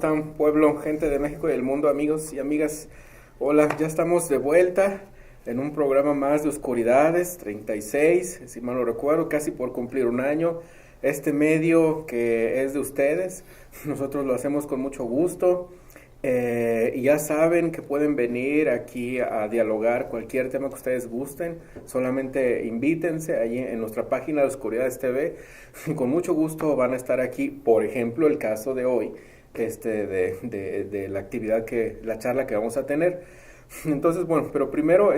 están, pueblo, gente de México y del mundo, amigos y amigas? Hola, ya estamos de vuelta en un programa más de Oscuridades, 36, si mal no recuerdo, casi por cumplir un año. Este medio que es de ustedes, nosotros lo hacemos con mucho gusto. Y ya saben que pueden venir aquí a dialogar cualquier tema que ustedes gusten. Solamente invítense allí en nuestra página de Oscuridades TV. Con mucho gusto van a estar aquí. Por ejemplo, el caso de hoy, de la actividad la charla que vamos a tener. Entonces, bueno, pero primero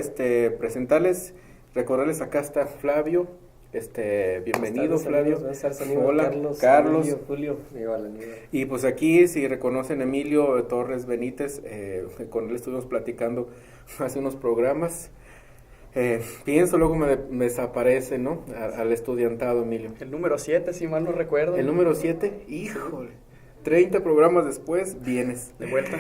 presentarles, recordarles, acá está Flavio. Bienvenido, Flavio. Hola, Carlos. Emilio, Julio. Y pues aquí, si reconocen a Emilio Torres Benítez, con él estuvimos platicando hace unos programas. Pienso, luego me desaparece, ¿no? Al estudiantado, Emilio. El número 7, si mal no recuerdo. El número 7, híjole. 30 programas después, vienes. De vuelta.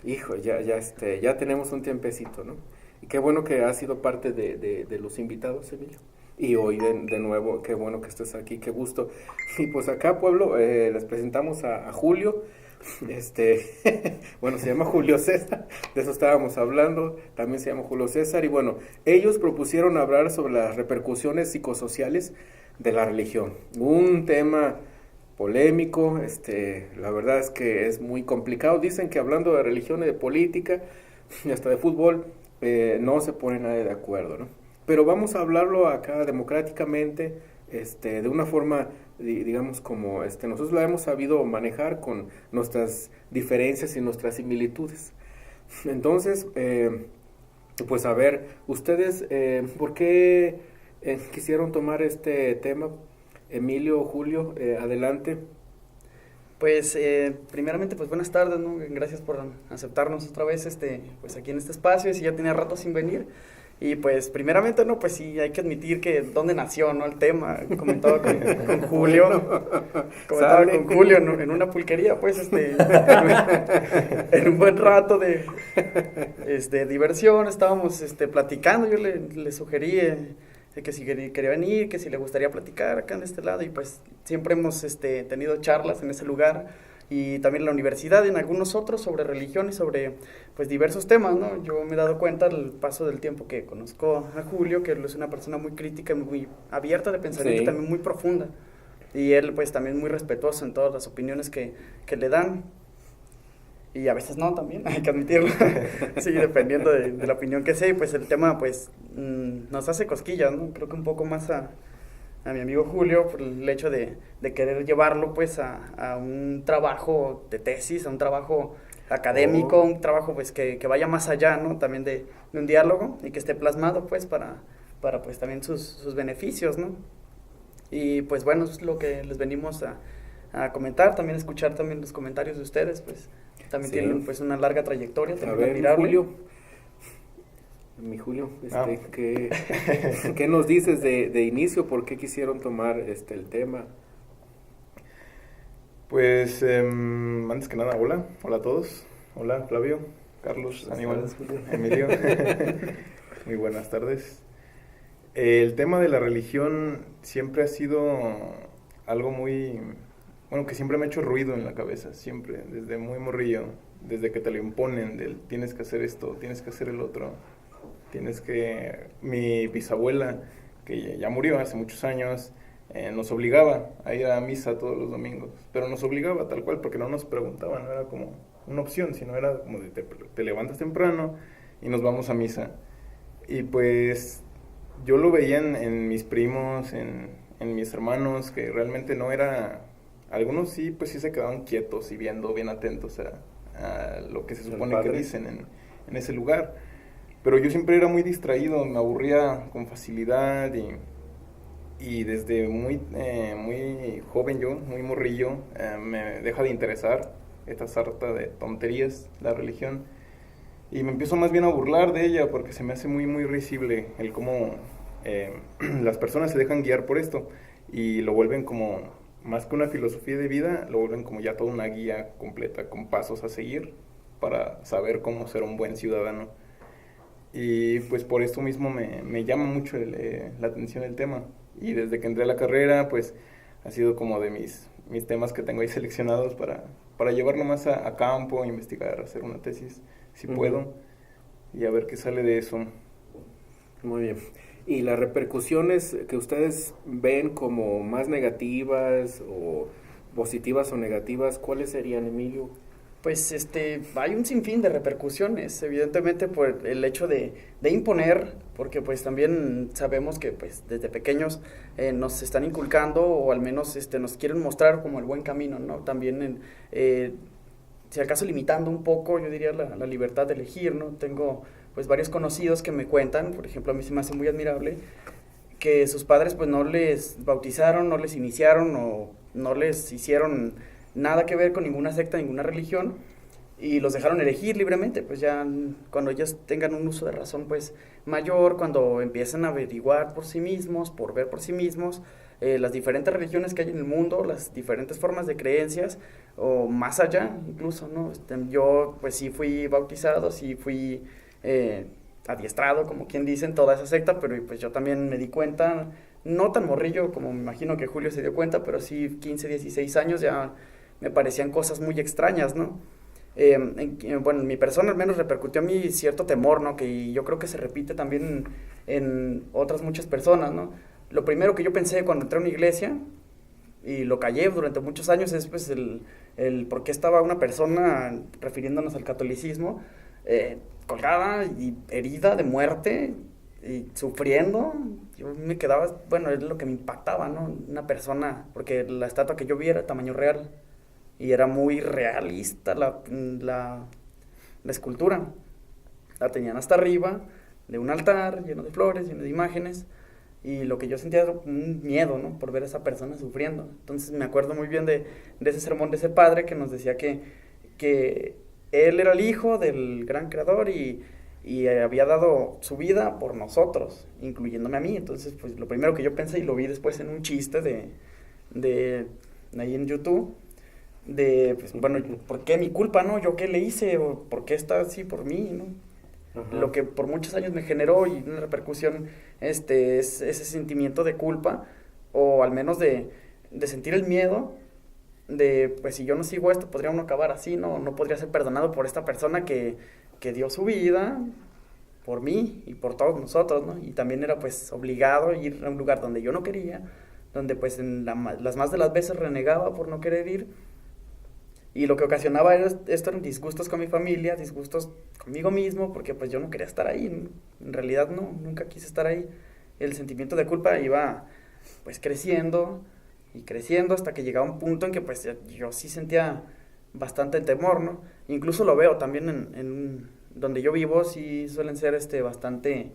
Hijo, ya tenemos un tiempecito, ¿no? Y qué bueno que has sido parte de los invitados, Emilio. Y hoy de nuevo, qué bueno que estés aquí, qué gusto. Y pues acá, pueblo, les presentamos a Julio. Bueno, se llama Julio César, de eso estábamos hablando, también se llama Julio César. Y bueno, ellos propusieron hablar sobre las repercusiones psicosociales de la religión. Un tema polémico, la verdad es que es muy complicado. Dicen que hablando de religión y de política, y hasta de fútbol, no se pone nadie de acuerdo, ¿no? Pero vamos a hablarlo acá democráticamente, de una forma, digamos, como nosotros la hemos sabido manejar con nuestras diferencias y nuestras similitudes. Entonces, pues a ver, ustedes, ¿por qué quisieron tomar este tema? Emilio, Julio, adelante. Pues, primeramente, pues buenas tardes, ¿no? Gracias por aceptarnos otra vez, pues aquí en este espacio, si ya tenía rato sin venir. Y pues, primeramente, no, pues sí, hay que admitir que dónde nació, ¿no? El tema, comentaba con Julio, ¿no? En una pulquería, pues, en un buen rato de diversión, estábamos, platicando, yo le sugerí que si quería venir, que si le gustaría platicar acá en este lado, y pues, siempre hemos, tenido charlas en ese lugar, y también en la universidad y en algunos otros sobre religión y sobre pues diversos temas, ¿no? Yo me he dado cuenta al paso del tiempo que conozco a Julio, que él es una persona muy crítica, muy abierta de pensamiento, sí, y también muy profunda, y él pues también muy respetuoso en todas las opiniones que le dan, y a veces no también, hay que admitirlo, sí, dependiendo de la opinión que sea, y pues el tema pues nos hace cosquillas, ¿no? Creo que un poco más a mi amigo Julio, por el hecho de querer llevarlo pues a un trabajo de tesis, a un trabajo académico, un trabajo pues que vaya más allá, ¿no? También de un diálogo, y que esté plasmado pues para pues también sus beneficios, ¿no? Y pues bueno, eso es lo que les venimos a comentar, también escuchar también los comentarios de ustedes, pues también, sí, tienen pues una larga trayectoria, también admirable. Julio. Mi Julio, ¿qué nos dices de inicio? ¿Por qué quisieron tomar el tema? Pues, antes que nada, hola a todos. Hola, Flavio, Carlos, Aníbal, Emilio. Muy buenas tardes. El tema de la religión siempre ha sido algo que siempre me ha hecho ruido en la cabeza, siempre, desde muy morrillo, desde que te lo imponen, tienes que hacer esto, tienes que hacer el otro. Mi bisabuela, que ya murió hace muchos años, nos obligaba a ir a misa todos los domingos, pero nos obligaba tal cual, porque no nos preguntaba, no era como una opción, sino era como de te levantas temprano y nos vamos a misa. Y pues yo lo veía en mis primos, en mis hermanos, que realmente no era, algunos sí, pues sí se quedaban quietos y viendo, bien atentos a lo que se supone que dicen en ese lugar. Pero yo siempre era muy distraído, me aburría con facilidad y desde muy joven yo, muy morrillo, me deja de interesar esta sarta de tonterías, la religión. Y me empiezo más bien a burlar de ella porque se me hace muy, muy risible el cómo las personas se dejan guiar por esto y lo vuelven como, más que una filosofía de vida, lo vuelven como ya toda una guía completa con pasos a seguir para saber cómo ser un buen ciudadano. Y pues por esto mismo me llama mucho la atención el tema. Y desde que entré a la carrera, pues ha sido como de mis temas que tengo ahí seleccionados para para llevarlo más a campo, investigar, hacer una tesis, si puedo, y a ver qué sale de eso. Muy bien. ¿Y las repercusiones que ustedes ven como más negativas o positivas o negativas, cuáles serían, Emilio? Pues hay un sinfín de repercusiones, evidentemente por el hecho de imponer, porque pues también sabemos que pues desde pequeños nos están inculcando o al menos nos quieren mostrar como el buen camino, ¿no? También si acaso limitando un poco, yo diría la libertad de elegir, ¿no? Tengo pues varios conocidos que me cuentan, por ejemplo, a mí se me hace muy admirable que sus padres pues no les bautizaron, no les iniciaron o no les hicieron nada que ver con ninguna secta, ninguna religión, y los dejaron elegir libremente, pues ya cuando ellos tengan un uso de razón pues mayor, cuando empiecen a averiguar por sí mismos, por ver por sí mismos, las diferentes religiones que hay en el mundo, las diferentes formas de creencias, o más allá incluso, ¿no? Yo pues sí fui bautizado, sí fui adiestrado, como quien dice, en toda esa secta, pero pues yo también me di cuenta, no tan morrillo como me imagino que Julio se dio cuenta, pero sí 15, 16 años ya me parecían cosas muy extrañas, ¿no? Bueno, en mi persona al menos repercutió a mí cierto temor, ¿no? Que yo creo que se repite también en otras muchas personas, ¿no? Lo primero que yo pensé cuando entré a una iglesia, y lo callé durante muchos años, es pues el por qué estaba una persona, refiriéndonos al catolicismo, colgada y herida de muerte y sufriendo. Yo me quedaba, bueno, es lo que me impactaba, ¿no? Una persona, porque la estatua que yo vi era tamaño real y era muy realista la escultura. La tenían hasta arriba de un altar lleno de flores, lleno de imágenes, y lo que yo sentía era un miedo, ¿no? Por ver a esa persona sufriendo. Entonces me acuerdo muy bien de ese sermón de ese padre que nos decía que él era el hijo del gran creador y había dado su vida por nosotros, incluyéndome a mí. Entonces, pues lo primero que yo pensé, y lo vi después en un chiste de ahí en YouTube, pues bueno, ¿por qué mi culpa, no? ¿Yo qué le hice? ¿O por qué está así por mí, no? Ajá. Lo que por muchos años me generó y una repercusión es ese sentimiento de culpa, o al menos de sentir el miedo de, pues si yo no sigo esto, podría uno acabar así, no podría ser perdonado por esta persona que dio su vida por mí y por todos nosotros, ¿no? Y también era pues obligado a ir a un lugar donde yo no quería, donde pues las más de las veces renegaba por no querer ir, y lo que ocasionaba esto eran disgustos con mi familia, disgustos conmigo mismo, porque pues yo no quería estar ahí, ¿no? En realidad nunca quise estar ahí. El sentimiento de culpa iba pues creciendo y creciendo hasta que llegaba un punto en que pues yo sí sentía bastante temor, ¿no? Incluso lo veo también en donde yo vivo, sí suelen ser bastante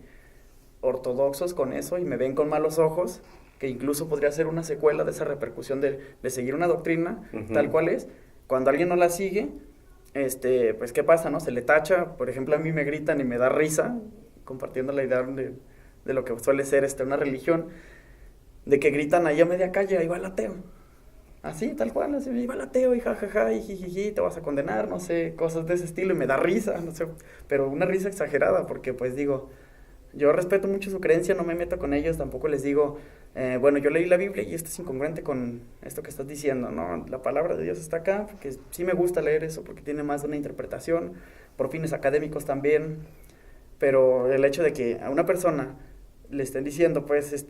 ortodoxos con eso y me ven con malos ojos, que incluso podría ser una secuela de esa repercusión de seguir una doctrina tal cual es. Cuando alguien no la sigue, pues ¿qué pasa, no? Se le tacha, por ejemplo, a mí me gritan y me da risa, compartiendo la idea de lo que suele ser una religión, de que gritan ahí a media calle, ahí va el ateo. Así, tal cual, así, ahí va el ateo, y jajaja, y jijiji, te vas a condenar, no sé, cosas de ese estilo, y me da risa, no sé, pero una risa exagerada, porque pues digo, yo respeto mucho su creencia, no me meto con ellos, tampoco les digo, bueno, yo leí la Biblia y esto es incongruente con esto que estás diciendo, ¿no? La palabra de Dios está acá, porque sí me gusta leer eso, porque tiene más de una interpretación, por fines académicos también, pero el hecho de que a una persona le estén diciendo, pues,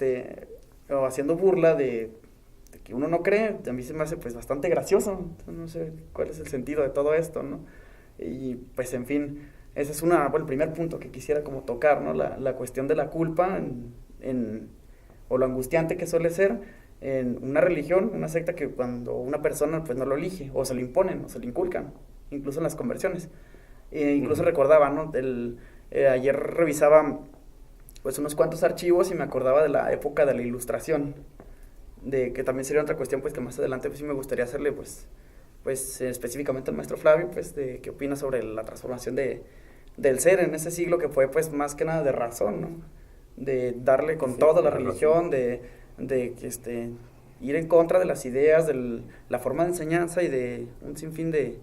o haciendo burla de que uno no cree, a mí se me hace, pues, bastante gracioso, no sé cuál es el sentido de todo esto, ¿no? Y, pues, en fin, ese es bueno, el primer punto que quisiera como tocar, ¿no? La cuestión de la culpa o lo angustiante que suele ser en una religión, una secta, que cuando una persona pues no lo elige, o se lo imponen, o se lo inculcan, incluso en las conversiones. Incluso recordaba, ¿no? Ayer revisaba pues unos cuantos archivos y me acordaba de la época de la Ilustración, de que también sería otra cuestión pues que más adelante pues sí me gustaría hacerle pues específicamente al maestro Flavio, pues de qué opina sobre la transformación del ser en ese siglo, que fue pues más que nada de razón, ¿no? De darle con toda la religión, de ir en contra de las ideas, de la forma de enseñanza y de un sinfín de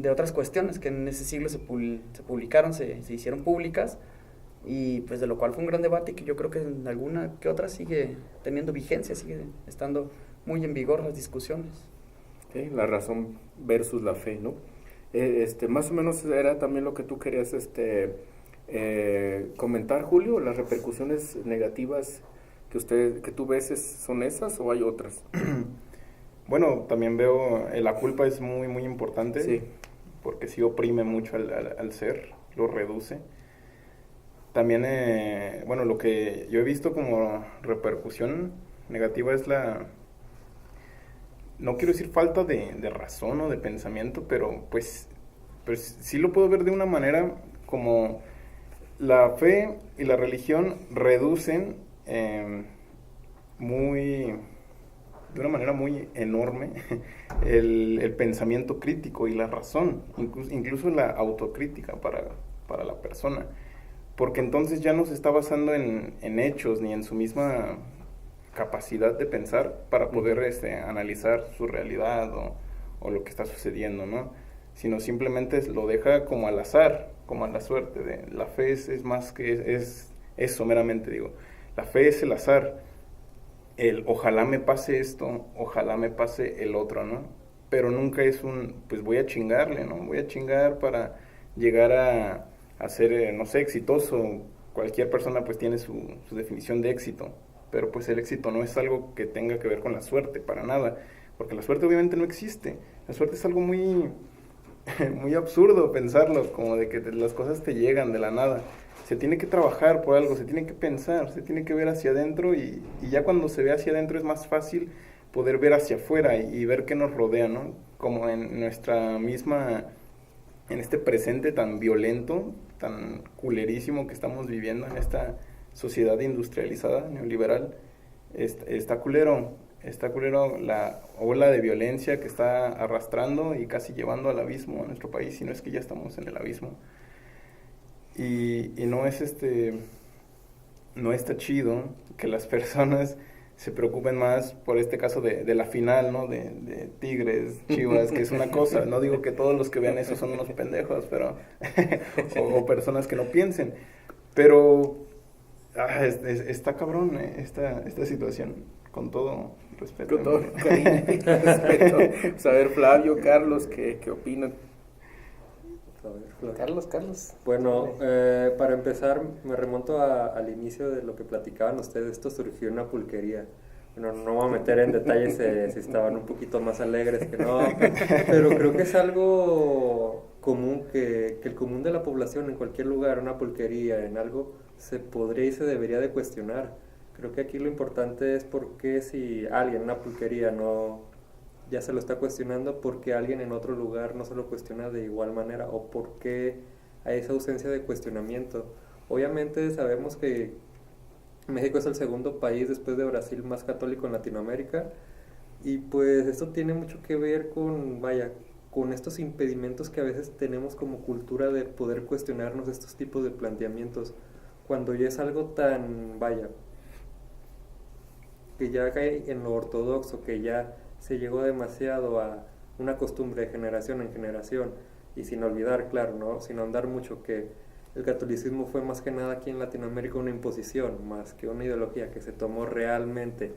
otras cuestiones que en ese siglo se publicaron, se hicieron públicas, y pues de lo cual fue un gran debate y que yo creo que en alguna que otra sigue teniendo vigencia, sigue estando muy en vigor las discusiones. Ok, la razón versus la fe, ¿no? Más o menos era también lo que tú querías comentar, Julio, las repercusiones negativas que tú ves son esas o hay otras. Bueno, también veo, la culpa es muy, muy importante, Sí, porque sí oprime mucho al ser, lo reduce. También, bueno, lo que yo he visto como repercusión negativa es no quiero decir falta de razón o de pensamiento, pero pues sí lo puedo ver de una manera como la fe y la religión reducen muy, de una manera muy enorme el pensamiento crítico y la razón, incluso la autocrítica para la persona, porque entonces ya no se está basando en hechos ni en su misma capacidad de pensar para poder analizar su realidad o lo que está sucediendo, ¿no? Sino simplemente lo deja como al azar, como a la suerte. La fe es más que eso meramente, digo. La fe es el azar, el ojalá me pase esto, ojalá me pase el otro, ¿no? Pero nunca es pues voy a chingarle, ¿no? Voy a chingar para llegar a ser, no sé, exitoso. Cualquier persona pues tiene su definición de éxito, pero pues el éxito no es algo que tenga que ver con la suerte, para nada, porque la suerte obviamente no existe. La suerte es algo muy, muy absurdo pensarlo, como de que las cosas te llegan de la nada. Se tiene que trabajar por algo, se tiene que pensar, se tiene que ver hacia adentro y ya cuando se ve hacia adentro es más fácil poder ver hacia afuera y ver qué nos rodea, ¿no? Como en nuestra misma, en este presente tan violento, tan culerísimo que estamos viviendo en esta sociedad industrializada, neoliberal, está culero la ola de violencia que está arrastrando y casi llevando al abismo a nuestro país, si no es que ya estamos en el abismo. Y no está chido que las personas se preocupen más por este caso de la final, ¿no? De Tigres, Chivas, que es una cosa. No digo que todos los que vean eso son unos pendejos, pero o personas que no piensen. Pero está cabrón esta situación, con todo respeto. con todo cariño y respeto. Saber, Flavio, Carlos, ¿qué opinan? Carlos. Bueno, para empezar, me remonto al inicio de lo que platicaban ustedes. Esto surgió en una pulquería. Bueno, no voy a meter en detalles si estaban un poquito más alegres que no, pero creo que es algo común que el común de la población en cualquier lugar, una pulquería, en algo, se podría y se debería de cuestionar. Creo que aquí lo importante es por qué si alguien en una pulquería ya se lo está cuestionando, porque alguien en otro lugar no se lo cuestiona de igual manera, o por qué hay esa ausencia de cuestionamiento. Obviamente sabemos que México es el segundo país después de Brasil más católico en Latinoamérica, y pues esto tiene mucho que ver con estos impedimentos que a veces tenemos como cultura de poder cuestionarnos estos tipos de planteamientos, cuando ya es algo tan, que ya cae en lo ortodoxo, que ya se llegó demasiado a una costumbre de generación en generación, y sin olvidar, claro, ¿no? Sin ahondar mucho, que el catolicismo fue más que nada aquí en Latinoamérica una imposición, más que una ideología que se tomó realmente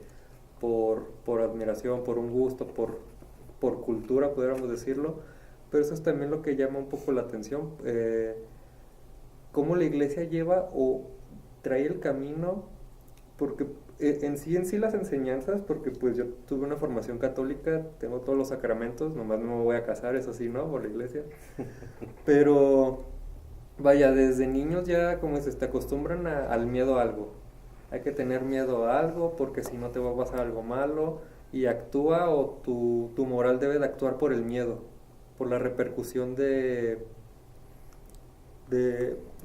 por admiración, por un gusto, por cultura, podríamos decirlo. Pero eso es también lo que llama un poco la atención, cómo la iglesia lleva o trae el camino, porque en sí las enseñanzas, porque pues yo tuve una formación católica, tengo todos los sacramentos, nomás no me voy a casar, eso sí, ¿no? Por la iglesia. Pero desde niños ya como se te acostumbran al miedo a algo. Hay que tener miedo a algo porque si no te va a pasar algo malo, y actúa, o tu moral debe de actuar por el miedo, por la repercusión de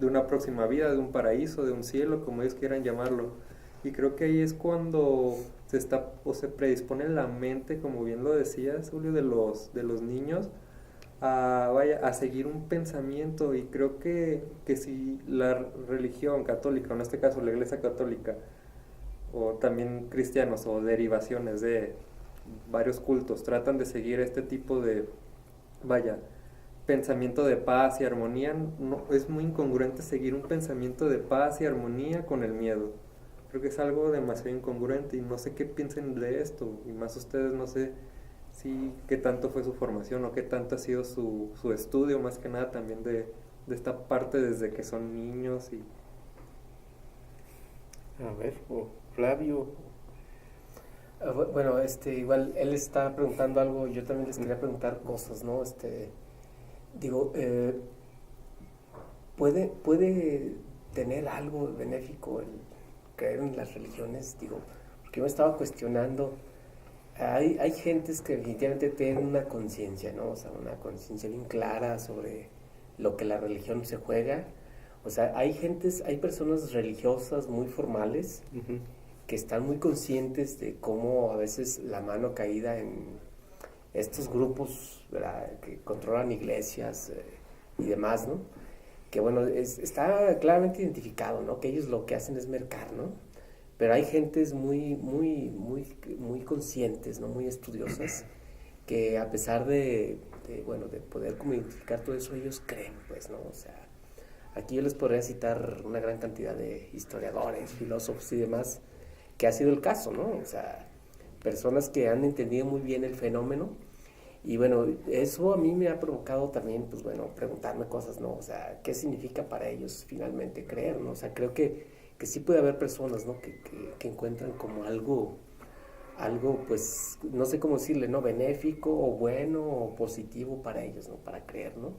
una próxima vida, de un paraíso, de un cielo, como ellos quieran llamarlo. Y creo que ahí es cuando se predispone la mente, como bien lo decías, Julio, de los niños, a seguir un pensamiento. Y creo que si la religión católica, o en este caso la iglesia católica, o también cristianos o derivaciones de varios cultos, tratan de seguir este tipo de, pensamiento de paz y armonía, no, es muy incongruente seguir un pensamiento de paz y armonía con el miedo. Creo que es algo demasiado incongruente, y no sé qué piensen de esto, y más ustedes, no sé sí, qué tanto fue su formación o qué tanto ha sido su estudio, más que nada también de esta parte desde que son niños y... A ver, Flavio. Bueno, igual él está preguntando algo, yo también les quería preguntar cosas, ¿no? Digo, ¿puede tener algo benéfico el creer en las religiones? Digo, porque yo me estaba cuestionando, hay gentes que definitivamente tienen una conciencia, ¿no? O sea, una conciencia bien clara sobre lo que la religión se juega. O sea, hay personas religiosas muy formales, Uh-huh. que están muy conscientes de cómo a veces la mano caída en estos grupos, ¿verdad?, que controlan iglesias y demás, ¿no? Que bueno, está claramente identificado, ¿no? Que ellos lo que hacen es mercar, ¿no? Pero hay gentes muy conscientes, ¿no? Muy estudiosas, que a pesar de poder como identificar todo eso, ellos creen, pues, ¿no? O sea, aquí yo les podría citar una gran cantidad de historiadores, filósofos y demás, que ha sido el caso, ¿no? O sea, personas que han entendido muy bien el fenómeno. Y bueno, eso a mí me ha provocado también, pues bueno, preguntarme cosas, ¿no? O sea, ¿qué significa para ellos finalmente creer, ¿no? O sea, creo que sí puede haber personas, ¿no? Que encuentran como algo, pues, no sé cómo decirle, ¿no? Benéfico o bueno o positivo para ellos, ¿no? Para creer, ¿no?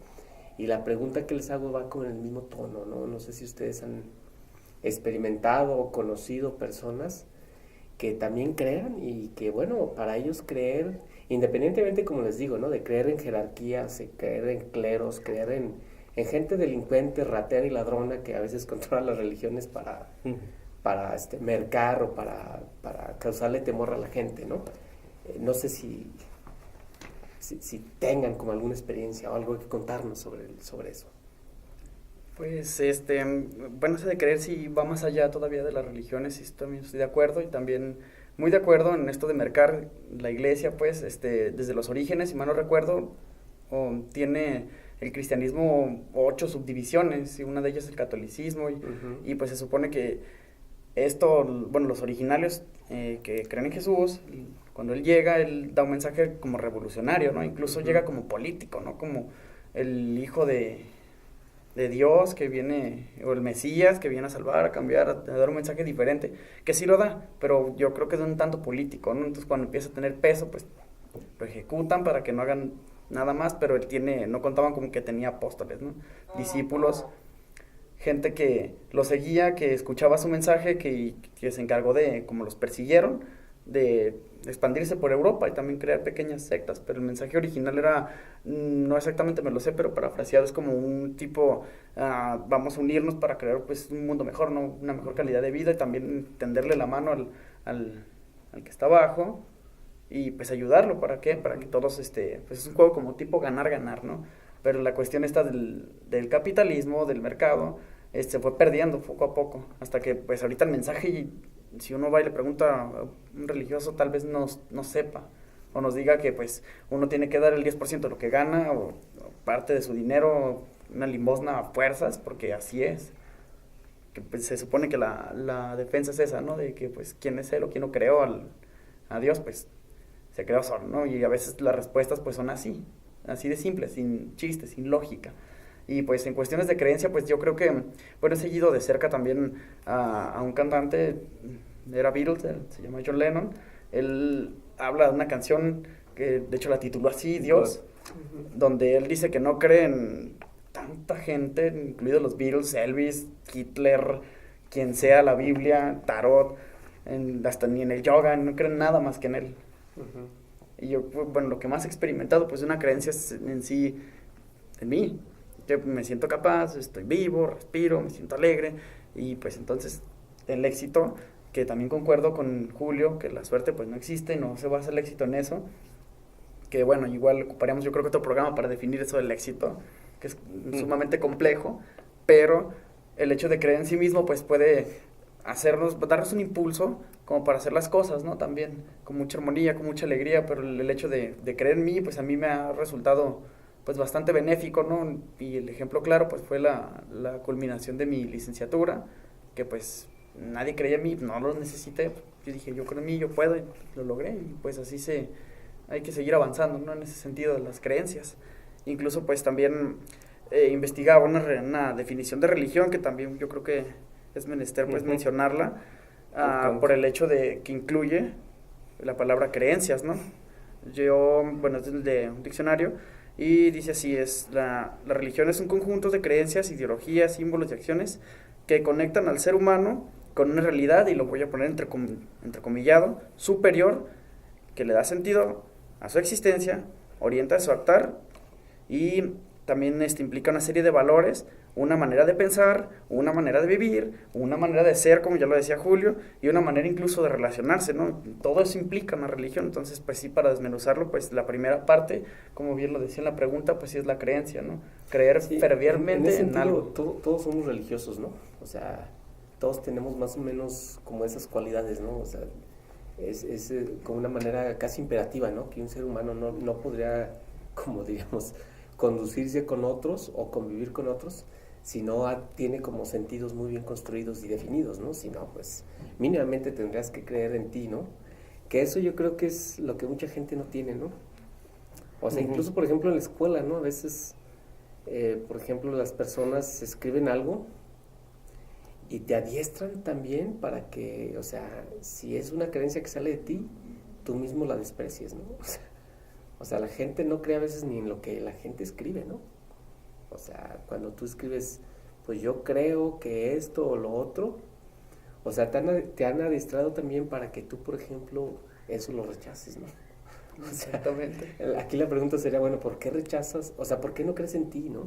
Y la pregunta que les hago va con el mismo tono, ¿no? No sé si ustedes han experimentado o conocido personas que también crean y que, bueno, para ellos creer, independientemente, como les digo, ¿no? De creer en jerarquías, de creer en cleros, creer en gente delincuente, ratera y ladrona que a veces controla las religiones para mercar o para causarle temor a la gente, ¿no? No sé si tengan como alguna experiencia o algo que contarnos sobre eso. Pues, bueno, eso de creer sí va más allá todavía de las religiones, y también estoy de acuerdo, y también muy de acuerdo en esto de mercar la iglesia, pues, desde los orígenes, si mal no recuerdo, tiene el cristianismo 8 subdivisiones, y una de ellas es el catolicismo, y pues se supone que los originarios que creen en Jesús, cuando él llega, él da un mensaje como revolucionario, ¿no? Incluso llega como político, ¿no? Como el hijo de Dios que viene, o el Mesías que viene a salvar, a cambiar, a dar un mensaje diferente, que sí lo da, pero yo creo que es un tanto político, ¿no? Entonces cuando empieza a tener peso, pues lo ejecutan para que no hagan nada más, pero él no contaban como que tenía apóstoles, ¿no? Discípulos, gente que lo seguía, que escuchaba su mensaje, que se encargó de, como los persiguieron, de expandirse por Europa y también crear pequeñas sectas, pero el mensaje original era, no exactamente me lo sé, pero parafraseado es como un tipo, vamos a unirnos para crear pues un mundo mejor, ¿no? Una mejor calidad de vida, y también tenderle la mano al que está abajo y pues ayudarlo. ¿Para qué? Para que todos, pues es un juego como tipo ganar-ganar, ¿no? Pero la cuestión esta del capitalismo, del mercado, se fue perdiendo poco a poco, hasta que pues ahorita el mensaje, si uno va y le pregunta a un religioso, tal vez no sepa, o nos diga que pues uno tiene que dar el 10% de lo que gana, o parte de su dinero, una limosna a fuerzas, porque así es. Que pues se supone que la defensa es esa, ¿no? De que pues quién es él o quién no creó a Dios, pues se creó solo, ¿no? Y a veces las respuestas pues son así de simples, sin chistes, sin lógica. Y pues en cuestiones de creencia, pues yo creo que, bueno, he seguido de cerca también a un cantante, era Beatles, se llama John Lennon. Él habla de una canción que de hecho la tituló así, Dios, donde él dice que no cree en tanta gente, incluidos los Beatles, Elvis, Hitler, quien sea, la Biblia, Tarot, hasta ni en el yoga, no creen nada más que en él. Y yo, bueno, lo que más he experimentado, pues una creencia en sí, en mí. Yo me siento capaz, estoy vivo, respiro, me siento alegre, y pues entonces el éxito, que también concuerdo con Julio, que la suerte pues no existe, no se basa el éxito en eso, que bueno, igual ocuparíamos yo creo que otro programa para definir eso del éxito, que es sumamente complejo, pero el hecho de creer en sí mismo pues puede darnos un impulso como para hacer las cosas, ¿no? También con mucha armonía, con mucha alegría, pero el hecho de creer en mí, pues a mí me ha resultado pues bastante benéfico, ¿no? Y el ejemplo claro pues fue la culminación de mi licenciatura, que pues nadie creía en mí, no lo necesité, yo dije, yo creo en mí, yo puedo, y lo logré, y pues así se hay que seguir avanzando, ¿no? En ese sentido de las creencias. Incluso pues también investigaba una definición de religión que también yo creo que es menester pues mencionarla, por el hecho de que incluye la palabra creencias, ¿no? Es de un diccionario y dice así, la religión es un conjunto de creencias, ideologías, símbolos y acciones que conectan al ser humano con una realidad, y lo voy a poner entrecomillado, superior, que le da sentido a su existencia, orienta a su actuar y también implica una serie de valores, una manera de pensar, una manera de vivir, una manera de ser, como ya lo decía Julio, y una manera incluso de relacionarse, ¿no? Todo eso implica una religión. Entonces, pues sí, para desmenuzarlo, pues la primera parte, como bien lo decía en la pregunta, pues sí es la creencia, ¿no? Creer fervientemente en algo. Todos somos religiosos, ¿no? O sea, todos tenemos más o menos como esas cualidades, ¿no? O sea, es como una manera casi imperativa, ¿no? Que un ser humano no podría, como diríamos, conducirse con otros o convivir con otros si no tiene como sentidos muy bien construidos y definidos, ¿no? Si no, pues mínimamente tendrías que creer en ti, ¿no? Que eso yo creo que es lo que mucha gente no tiene, ¿no? O sea, incluso por ejemplo en la escuela, ¿no? A veces, por ejemplo, las personas escriben algo y te adiestran también para que, o sea, si es una creencia que sale de ti, tú mismo la desprecies, ¿no? O sea, la gente no cree a veces ni en lo que la gente escribe, ¿no? O sea, cuando tú escribes, pues yo creo que esto o lo otro, o sea, te han adiestrado también para que tú, por ejemplo, eso lo rechaces, ¿no? O sea, Exactamente. aquí la pregunta sería, bueno, ¿por qué rechazas? O sea, ¿por qué no crees en ti, no?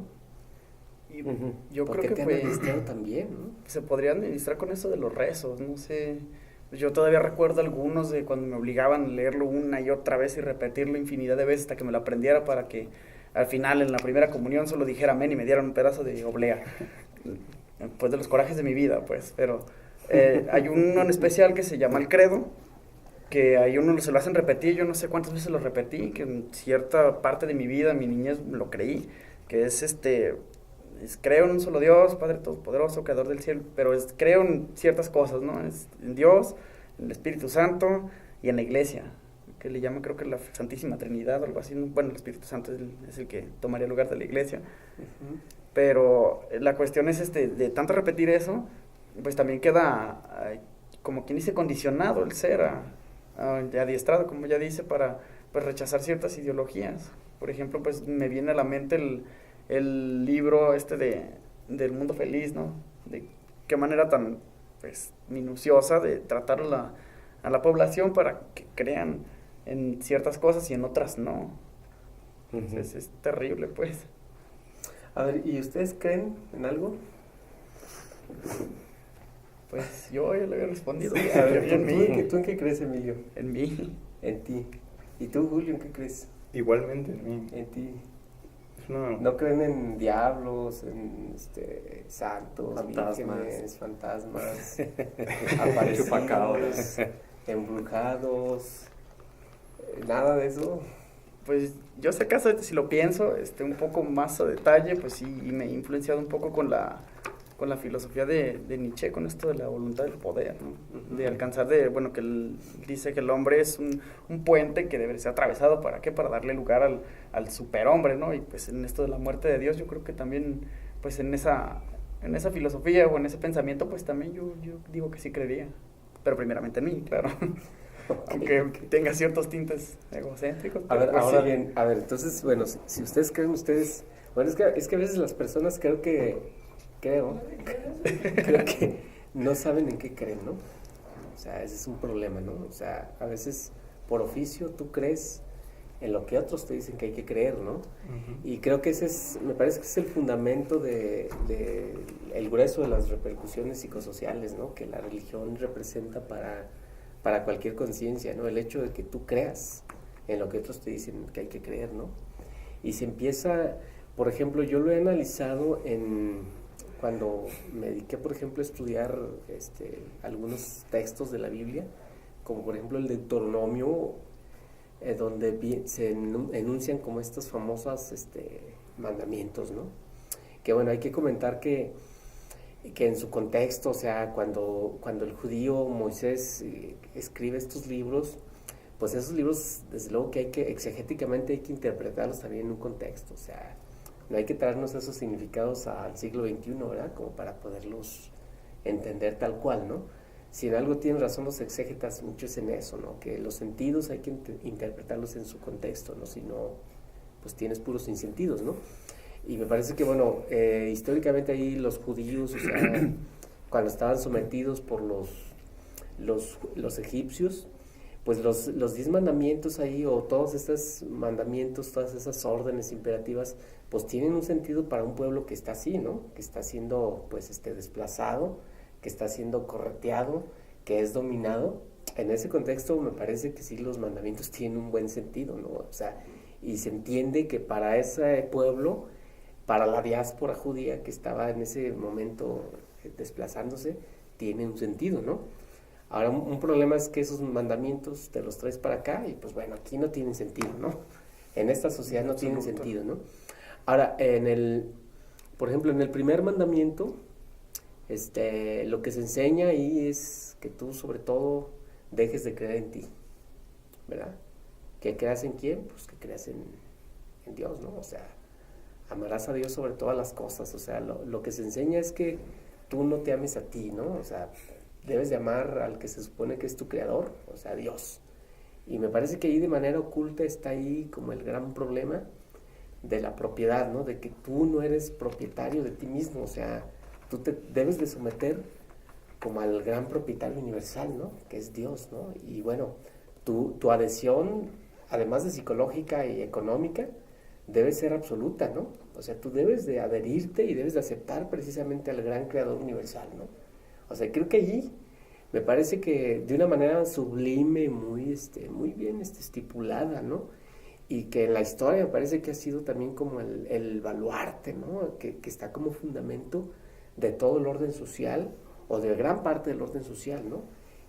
Y yo ¿Por creo qué que te han adiestrado también, no? se podría administrar con eso de los rezos, no sé. Yo todavía recuerdo algunos de cuando me obligaban a leerlo una y otra vez y repetirlo infinidad de veces hasta que me lo aprendiera, para que al final en la primera comunión solo dijera amén y me dieran un pedazo de oblea. Pues de los corajes de mi vida, pues. Pero hay uno en especial que se llama el credo, que hay uno se lo hacen repetir, yo no sé cuántas veces lo repetí, que en cierta parte de mi vida, mi niñez, lo creí, que creo en un solo Dios, Padre Todopoderoso, Creador del cielo, pero creo en ciertas cosas, ¿no? En Dios, en el Espíritu Santo y en la Iglesia, que le llaman, creo que la Santísima Trinidad o algo así, ¿no? Bueno, el Espíritu Santo es el que tomaría el lugar de la Iglesia, pero la cuestión es de tanto repetir eso, pues también queda, como quien dice, condicionado el ser adiestrado, como ya dice, para pues rechazar ciertas ideologías. Por ejemplo, pues me viene a la mente el libro del Mundo Feliz, ¿no? De qué manera tan pues minuciosa de tratar a la población para que crean en ciertas cosas y en otras no. Entonces es terrible, pues. A ver, ¿y ustedes creen en algo? Pues yo ya le había respondido. Sí, a ver, ¿tú en qué crees, Emilio? En mí. En ti. ¿Y tú, Julio, en qué crees? Igualmente en mí. En ti. No. ¿No creen en diablos, en santos, vírgenes, fantasmas, aparecidos, embrujados? ¿Nada de eso? Pues yo sé que si lo pienso un poco más a detalle, pues sí, y me he influenciado un poco con la filosofía de Nietzsche, con esto de la voluntad del poder, ¿no? De alcanzar que él dice que el hombre es un puente que debe ser atravesado, ¿para qué? Para darle lugar al superhombre, ¿no? Y pues en esto de la muerte de Dios, yo creo que también, pues en esa filosofía o en ese pensamiento, pues también yo digo que sí creería, pero primeramente en mí, claro. Aunque tenga ciertos tintes egocéntricos. A ver, pues ahora sí. bien, a ver, entonces, bueno, si ustedes creen, bueno, es que a veces las personas creo que no saben en qué creen, ¿no? O sea, ese es un problema, ¿no? O sea, a veces por oficio tú crees en lo que otros te dicen que hay que creer, ¿no? Y creo que me parece que es el fundamento el grueso de las repercusiones psicosociales, ¿no? Que la religión representa para cualquier conciencia, ¿no? El hecho de que tú creas en lo que otros te dicen que hay que creer, ¿no? Y se empieza, por ejemplo, yo lo he analizado cuando me dediqué, por ejemplo, a estudiar algunos textos de la Biblia, como por ejemplo el Deuteronomio, donde se enuncian como estos famosos mandamientos, ¿no? Que bueno, hay que comentar que en su contexto, o sea, cuando el judío Moisés escribe estos libros, pues esos libros, desde luego que exegéticamente hay que interpretarlos también en un contexto, o sea, no hay que traernos esos significados al siglo XXI, ¿verdad? Como para poderlos entender tal cual, ¿no? Si en algo tienen razón los exégetas, mucho es en eso, ¿no? Que los sentidos hay que interpretarlos en su contexto, ¿no? Si no, pues tienes puros sinsentidos, ¿no? Y me parece que, bueno, históricamente ahí los judíos, o sea, cuando estaban sometidos por los egipcios, pues los 10 mandamientos ahí, o todos estos mandamientos, todas esas órdenes imperativas, pues tienen un sentido para un pueblo que está así, ¿no? Que está siendo, pues, desplazado, que está siendo correteado, que es dominado. En ese contexto me parece que sí los mandamientos tienen un buen sentido, ¿no? O sea, y se entiende que para ese pueblo, para la diáspora judía que estaba en ese momento desplazándose, tiene un sentido, ¿no? Ahora, un problema es que esos mandamientos te los traes para acá y pues bueno, aquí no tienen sentido, ¿no? En esta sociedad no tienen sentido, ¿no? Ahora, por ejemplo, en el primer mandamiento, lo que se enseña ahí es que tú sobre todo dejes de creer en ti, ¿verdad? ¿Que creas en quién? Pues que creas en Dios, ¿no? O sea, amarás a Dios sobre todas las cosas, o sea, lo que se enseña es que tú no te ames a ti, ¿no? O sea, debes de amar al que se supone que es tu creador, o sea, Dios. Y me parece que ahí de manera oculta está ahí como el gran problema de la propiedad, ¿no? De que tú no eres propietario de ti mismo, o sea, tú te debes de someter como al gran propietario universal, ¿no? Que es Dios, ¿no? Y bueno, tu adhesión, además de psicológica y económica, debe ser absoluta, ¿no? O sea, tú debes de adherirte y debes de aceptar precisamente al gran creador universal, ¿no? O sea, creo que allí me parece que de una manera sublime, muy bien estipulada, ¿no? Y que en la historia me parece que ha sido también como el baluarte, ¿no? Que está como fundamento de todo el orden social, o de gran parte del orden social, ¿no?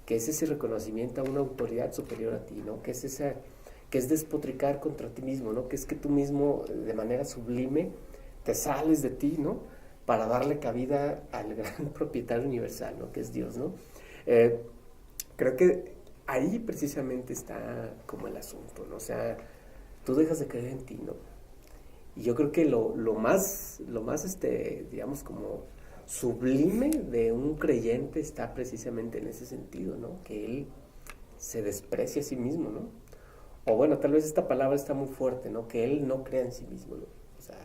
Que es ese reconocimiento a una autoridad superior a ti, ¿no? Que es despotricar contra ti mismo, ¿no? Que es que tú mismo, de manera sublime, te sales de ti, ¿no? Para darle cabida al gran propietario universal, ¿no? Que es Dios, ¿no? Creo que ahí precisamente está como el asunto, ¿no? O sea, tú dejas de creer en ti, ¿no? Y yo creo que lo más digamos, como sublime de un creyente está precisamente en ese sentido, ¿no? Que él se desprecia a sí mismo, ¿no? O bueno, tal vez esta palabra está muy fuerte, ¿no? Que él no crea en sí mismo, ¿no? O sea,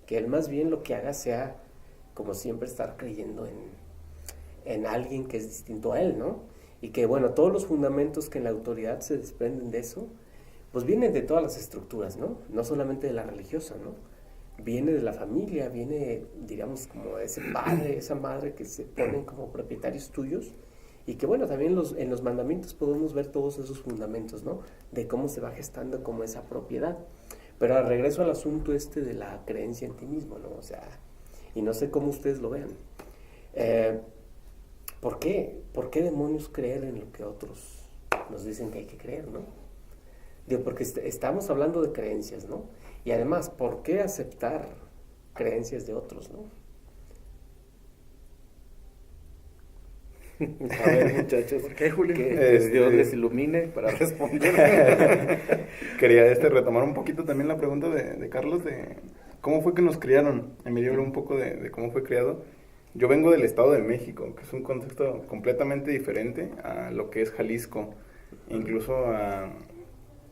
que él más bien lo que haga sea, como siempre, estar creyendo en alguien que es distinto a él, ¿no? Y que, bueno, todos los fundamentos que en la autoridad se desprenden de eso, pues vienen de todas las estructuras, ¿no? No solamente de la religiosa, ¿no? Viene de la familia, viene, digamos, como ese padre, esa madre que se ponen como propietarios tuyos. Y que bueno, también en los mandamientos podemos ver todos esos fundamentos, ¿no? De cómo se va gestando como esa propiedad. Pero al regreso al asunto de la creencia en ti mismo, ¿no? O sea, y no sé cómo ustedes lo vean. ¿Por qué? ¿Por qué demonios creer en lo que otros nos dicen que hay que creer, ¿no? Digo, porque estamos hablando de creencias, ¿no? Y además, ¿por qué aceptar creencias de otros, no? A ver, muchachos, ¿Por qué, Julio? que Dios les ilumine para responder. Quería retomar un poquito también la pregunta de Carlos de cómo fue que nos criaron. En mi libro un poco de cómo fue criado. Yo vengo del Estado de México, que es un contexto completamente diferente a lo que es Jalisco. Incluso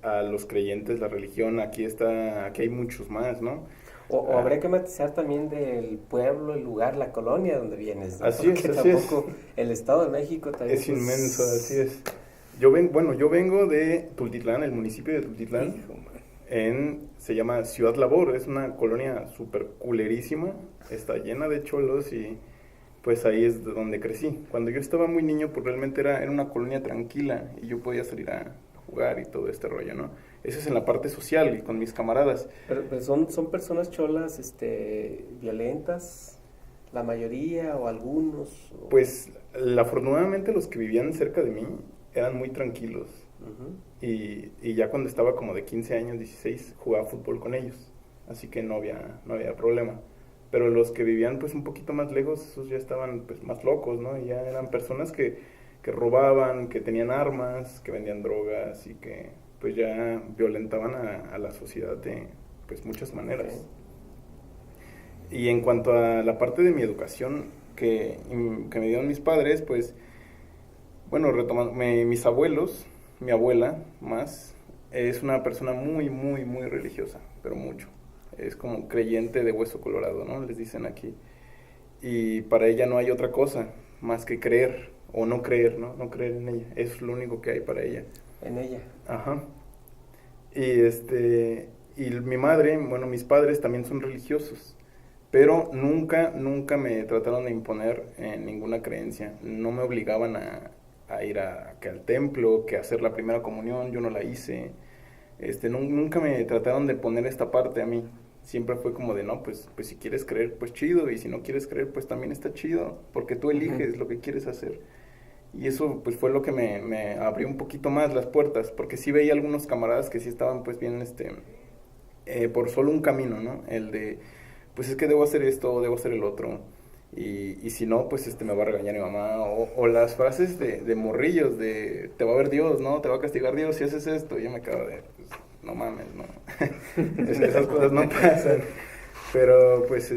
a los creyentes, la religión, aquí hay muchos más, ¿no? O habría que matizar también del pueblo, el lugar, la colonia donde vienes, ¿no? Así Porque es. Tampoco el Estado de México también Es inmenso, así es. Yo vengo de Tultitlán, el municipio de Tultitlán. Se llama Ciudad Labor, es una colonia súper culerísima, está llena de cholos y pues ahí es donde crecí. Cuando yo estaba muy niño, pues realmente era una colonia tranquila y yo podía salir a jugar y todo este rollo, ¿no? Eso es en la parte social y con mis camaradas. Pero son personas cholas, violentas, la mayoría o algunos. Pues afortunadamente los que vivían cerca de mí eran muy tranquilos. Uh-huh. Y ya cuando estaba como de 15 años, 16, jugaba fútbol con ellos. Así que no había problema. Pero los que vivían pues un poquito más lejos, esos ya estaban pues más locos, ¿no? Y ya eran personas que que robaban, que tenían armas, que vendían drogas y que pues ya violentaban a la sociedad de pues muchas maneras. Y en cuanto a la parte de mi educación que me dieron mis padres, pues bueno, retomando, mis abuelos, mi abuela más, es una persona muy, muy, muy religiosa, pero mucho. Es como creyente de hueso colorado, ¿no? Les dicen aquí. Y para ella no hay otra cosa más que creer o no creer, ¿no? No creer en ella. Eso es lo único que hay para ella. En ella. Ajá. Y mi madre, bueno, mis padres también son religiosos, pero nunca me trataron de imponer ninguna creencia. No me obligaban a ir que al templo, que a hacer la primera comunión, yo no la hice. Nunca me trataron de poner esta parte a mí. Siempre fue como de, no, pues si quieres creer, pues chido, y si no quieres creer, pues también está chido, porque tú eliges lo que quieres hacer. Y eso pues fue lo que me abrió un poquito más las puertas, porque sí veía algunos camaradas que sí estaban pues bien, por solo un camino, ¿no? El de, pues es que debo hacer esto, debo hacer el otro, y si no, pues me va a regañar mi mamá, o las frases de morrillos, de, te va a ver Dios, ¿no? Te va a castigar Dios si haces esto, y yo me acabo de, pues, no mames, no, esas cosas no pasan, pero pues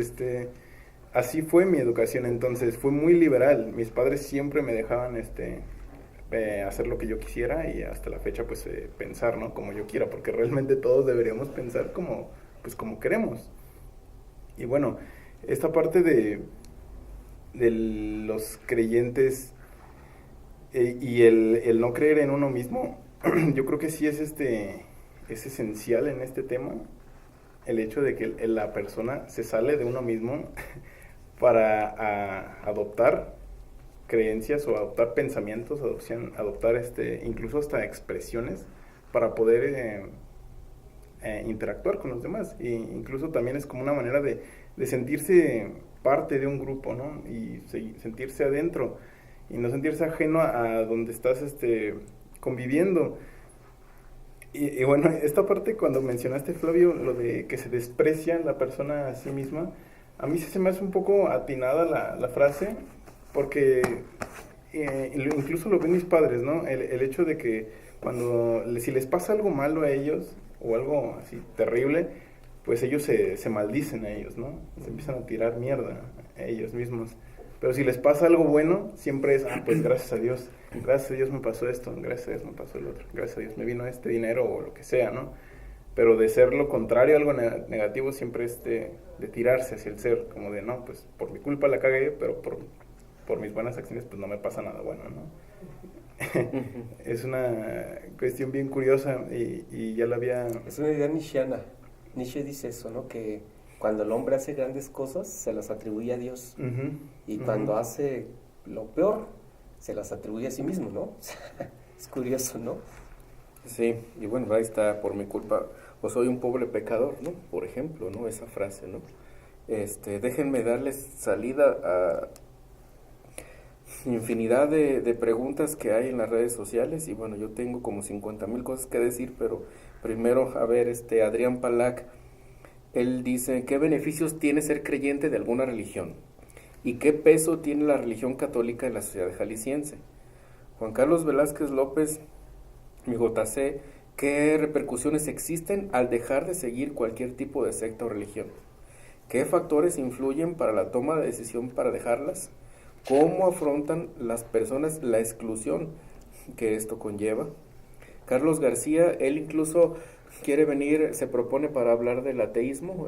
así fue mi educación. Entonces fue muy liberal, mis padres siempre me dejaban hacer lo que yo quisiera y hasta la fecha pues pensar, ¿no? Como yo quiera, porque realmente todos deberíamos pensar como queremos. Y bueno, esta parte de los creyentes y el no creer en uno mismo, yo creo que sí es esencial en este tema, el hecho de que la persona se sale de uno mismo para adoptar creencias o adoptar pensamientos, adoptar incluso hasta expresiones para poder interactuar con los demás. E incluso también es como una manera de sentirse parte de un grupo, ¿no? Y sentirse adentro y no sentirse ajeno a donde estás conviviendo. Y bueno, esta parte cuando mencionaste, Flavio, lo de que se desprecia la persona a sí misma, a mí sí se me hace un poco atinada la frase, porque incluso lo ven mis padres, ¿no? El hecho de que si les pasa algo malo a ellos, o algo así terrible, pues ellos se maldicen a ellos, ¿no? Se empiezan a tirar mierda a ellos mismos. Pero si les pasa algo bueno, siempre es, pues gracias a Dios me pasó esto, gracias a Dios me pasó el otro, gracias a Dios me vino este dinero o lo que sea, ¿no? Pero de ser lo contrario, algo negativo, siempre es de tirarse hacia el ser, como de, no, pues por mi culpa la cagué, pero por mis buenas acciones, pues no me pasa nada bueno, ¿no? Es una cuestión bien curiosa y ya la había... Es una idea nietzscheana. Nietzsche dice eso, ¿no? Que cuando el hombre hace grandes cosas, se las atribuye a Dios. Y cuando hace lo peor, se las atribuye a sí mismo, ¿no? Es curioso, ¿no? Sí, y bueno, ahí está, por mi culpa, o soy un pobre pecador, ¿no? Por ejemplo, ¿no? Esa frase, ¿no? Déjenme darles salida a infinidad de preguntas que hay en las redes sociales, y bueno, yo tengo como 50,000 cosas que decir, pero primero, a ver, Adrián Palac, él dice, ¿qué beneficios tiene ser creyente de alguna religión? ¿Y qué peso tiene la religión católica en la sociedad jalisciense? Juan Carlos Velázquez López, mi JC, ¿qué repercusiones existen al dejar de seguir cualquier tipo de secta o religión? ¿Qué factores influyen para la toma de decisión para dejarlas? ¿Cómo afrontan las personas la exclusión que esto conlleva? Carlos García, él incluso quiere venir, se propone para hablar del ateísmo.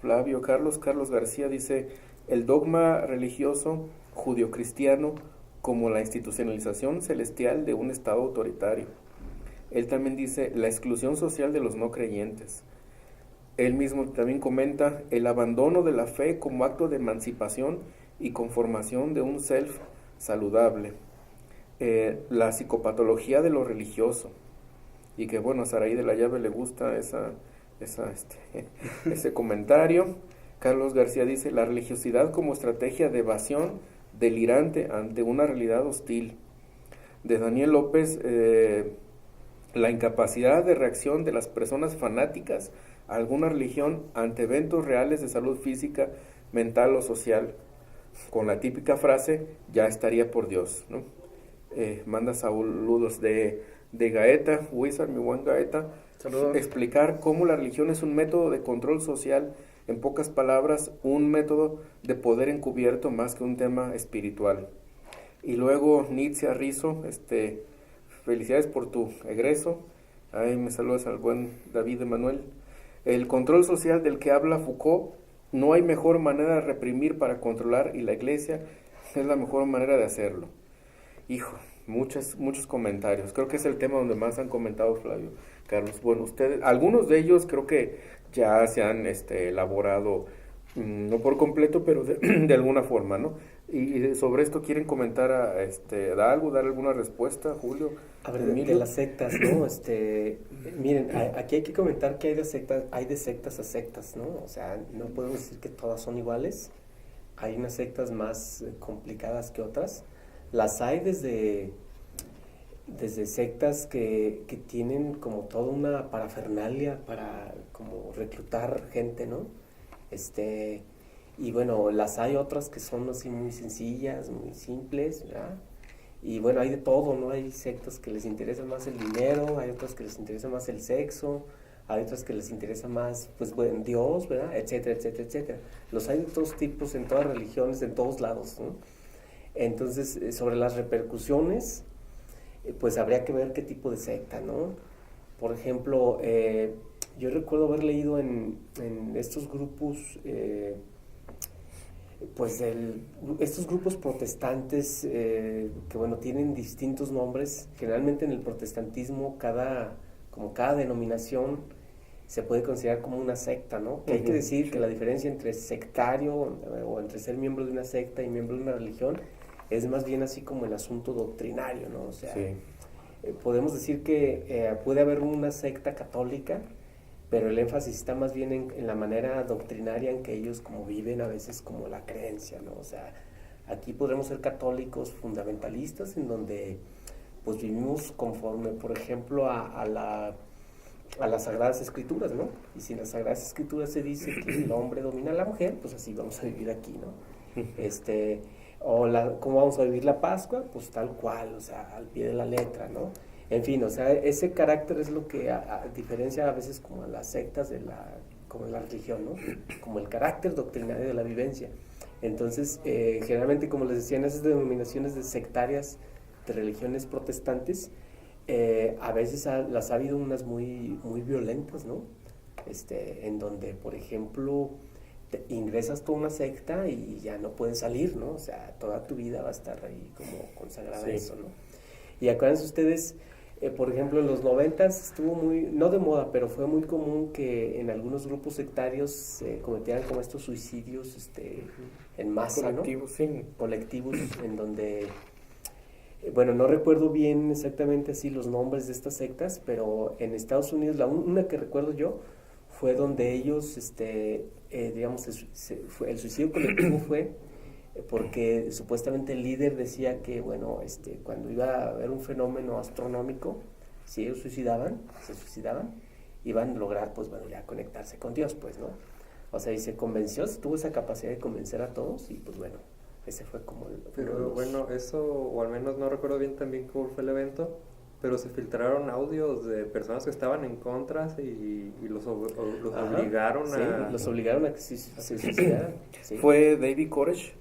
Flavio Carlos García dice, el dogma religioso judio-cristiano como la institucionalización celestial de un estado autoritario. Él también dice, la exclusión social de los no creyentes. Él mismo también comenta, el abandono de la fe como acto de emancipación y conformación de un self saludable. La psicopatología de lo religioso. Y que bueno, a Saraí de la Llave le gusta ese comentario. Carlos García dice, la religiosidad como estrategia de evasión delirante ante una realidad hostil. De Daniel López, la incapacidad de reacción de las personas fanáticas a alguna religión ante eventos reales de salud física, mental o social, con la típica frase, ya estaría por Dios, ¿no? manda saludos de Gaeta, Wizard, mi buen Gaeta. Saludos. Explicar cómo la religión es un método de control social, en pocas palabras, un método de poder encubierto más que un tema espiritual. Y luego Nitzia Rizzo, felicidades por tu egreso. Ahí me saludas al buen David Emanuel. El control social del que habla Foucault, no hay mejor manera de reprimir para controlar, y la iglesia es la mejor manera de hacerlo. Hijo, muchos comentarios. Creo que es el tema donde más han comentado, Flavio, Carlos. Bueno, ustedes, algunos de ellos creo que ya se han elaborado, no por completo, pero de alguna forma, ¿no? Y sobre esto quieren comentar dar alguna respuesta, Julio. A ver, Emilio. de las sectas, ¿no? Miren, aquí hay que comentar que hay de sectas a sectas, ¿no? O sea, no podemos decir que todas son iguales. Hay unas sectas más complicadas que otras. Las hay desde sectas que tienen como toda una parafernalia para como reclutar gente, ¿no? Y bueno, las hay otras que son así muy sencillas, muy simples, ¿verdad? Y bueno, hay de todo, ¿no? Hay sectas que les interesa más el dinero, hay otras que les interesa más el sexo, hay otras que les interesa más, pues, bueno, Dios, ¿verdad? Etcétera, etcétera, etcétera. Los hay de todos tipos, en todas religiones, en todos lados, ¿no? Entonces, sobre las repercusiones, pues habría que ver qué tipo de secta, ¿no? Por ejemplo, yo recuerdo haber leído en estos grupos, estos grupos protestantes que bueno, tienen distintos nombres. Generalmente en el protestantismo cada denominación se puede considerar como una secta, ¿no? Que hay que decir que la diferencia entre sectario o entre ser miembro de una secta y miembro de una religión es más bien así como el asunto doctrinario, ¿no? O sea, Sí. Podemos decir que puede haber una secta católica, pero el énfasis está más bien en la manera doctrinaria en que ellos como viven a veces como la creencia, ¿no? O sea, aquí podremos ser católicos fundamentalistas en donde pues vivimos conforme, por ejemplo, a las Sagradas Escrituras, ¿no? Y si en las Sagradas Escrituras se dice que el hombre domina a la mujer, pues así vamos a vivir aquí, ¿no? ¿Cómo vamos a vivir la Pascua? Pues tal cual, o sea, al pie de la letra, ¿no? En fin, o sea, ese carácter es lo que diferencia a veces como a las sectas como la religión, ¿no? Como el carácter doctrinario de la vivencia. Entonces, generalmente, como les decía, en esas denominaciones sectarias de religiones protestantes, a veces las ha habido unas muy, muy violentas, ¿no? En donde, por ejemplo, ingresas tú a una secta y ya no puedes salir, ¿no? O sea, toda tu vida va a estar ahí como consagrada a eso, ¿no? Y acuérdense ustedes, por ejemplo, en los 90s estuvo muy, no de moda, pero fue muy común que en algunos grupos sectarios se cometieran como estos suicidios en masa, Colectivos, ¿no? sí. Colectivos en donde, bueno, no recuerdo bien exactamente así los nombres de estas sectas, pero en Estados Unidos, una que recuerdo yo, fue donde ellos, digamos, el suicidio colectivo fue porque supuestamente el líder decía que, bueno, cuando iba a haber un fenómeno astronómico, si ellos se suicidaban, iban a lograr, pues, bueno, ya conectarse con Dios, pues, ¿no? O sea, y se convenció, tuvo esa capacidad de convencer a todos y, pues, bueno, ese fue como Pero bueno, eso, o al menos no recuerdo bien también cómo fue el evento, pero se filtraron audios de personas que estaban en contra y los obligaron sí, a... los obligaron a que se suicidaran. Sí. Fue David Koresh,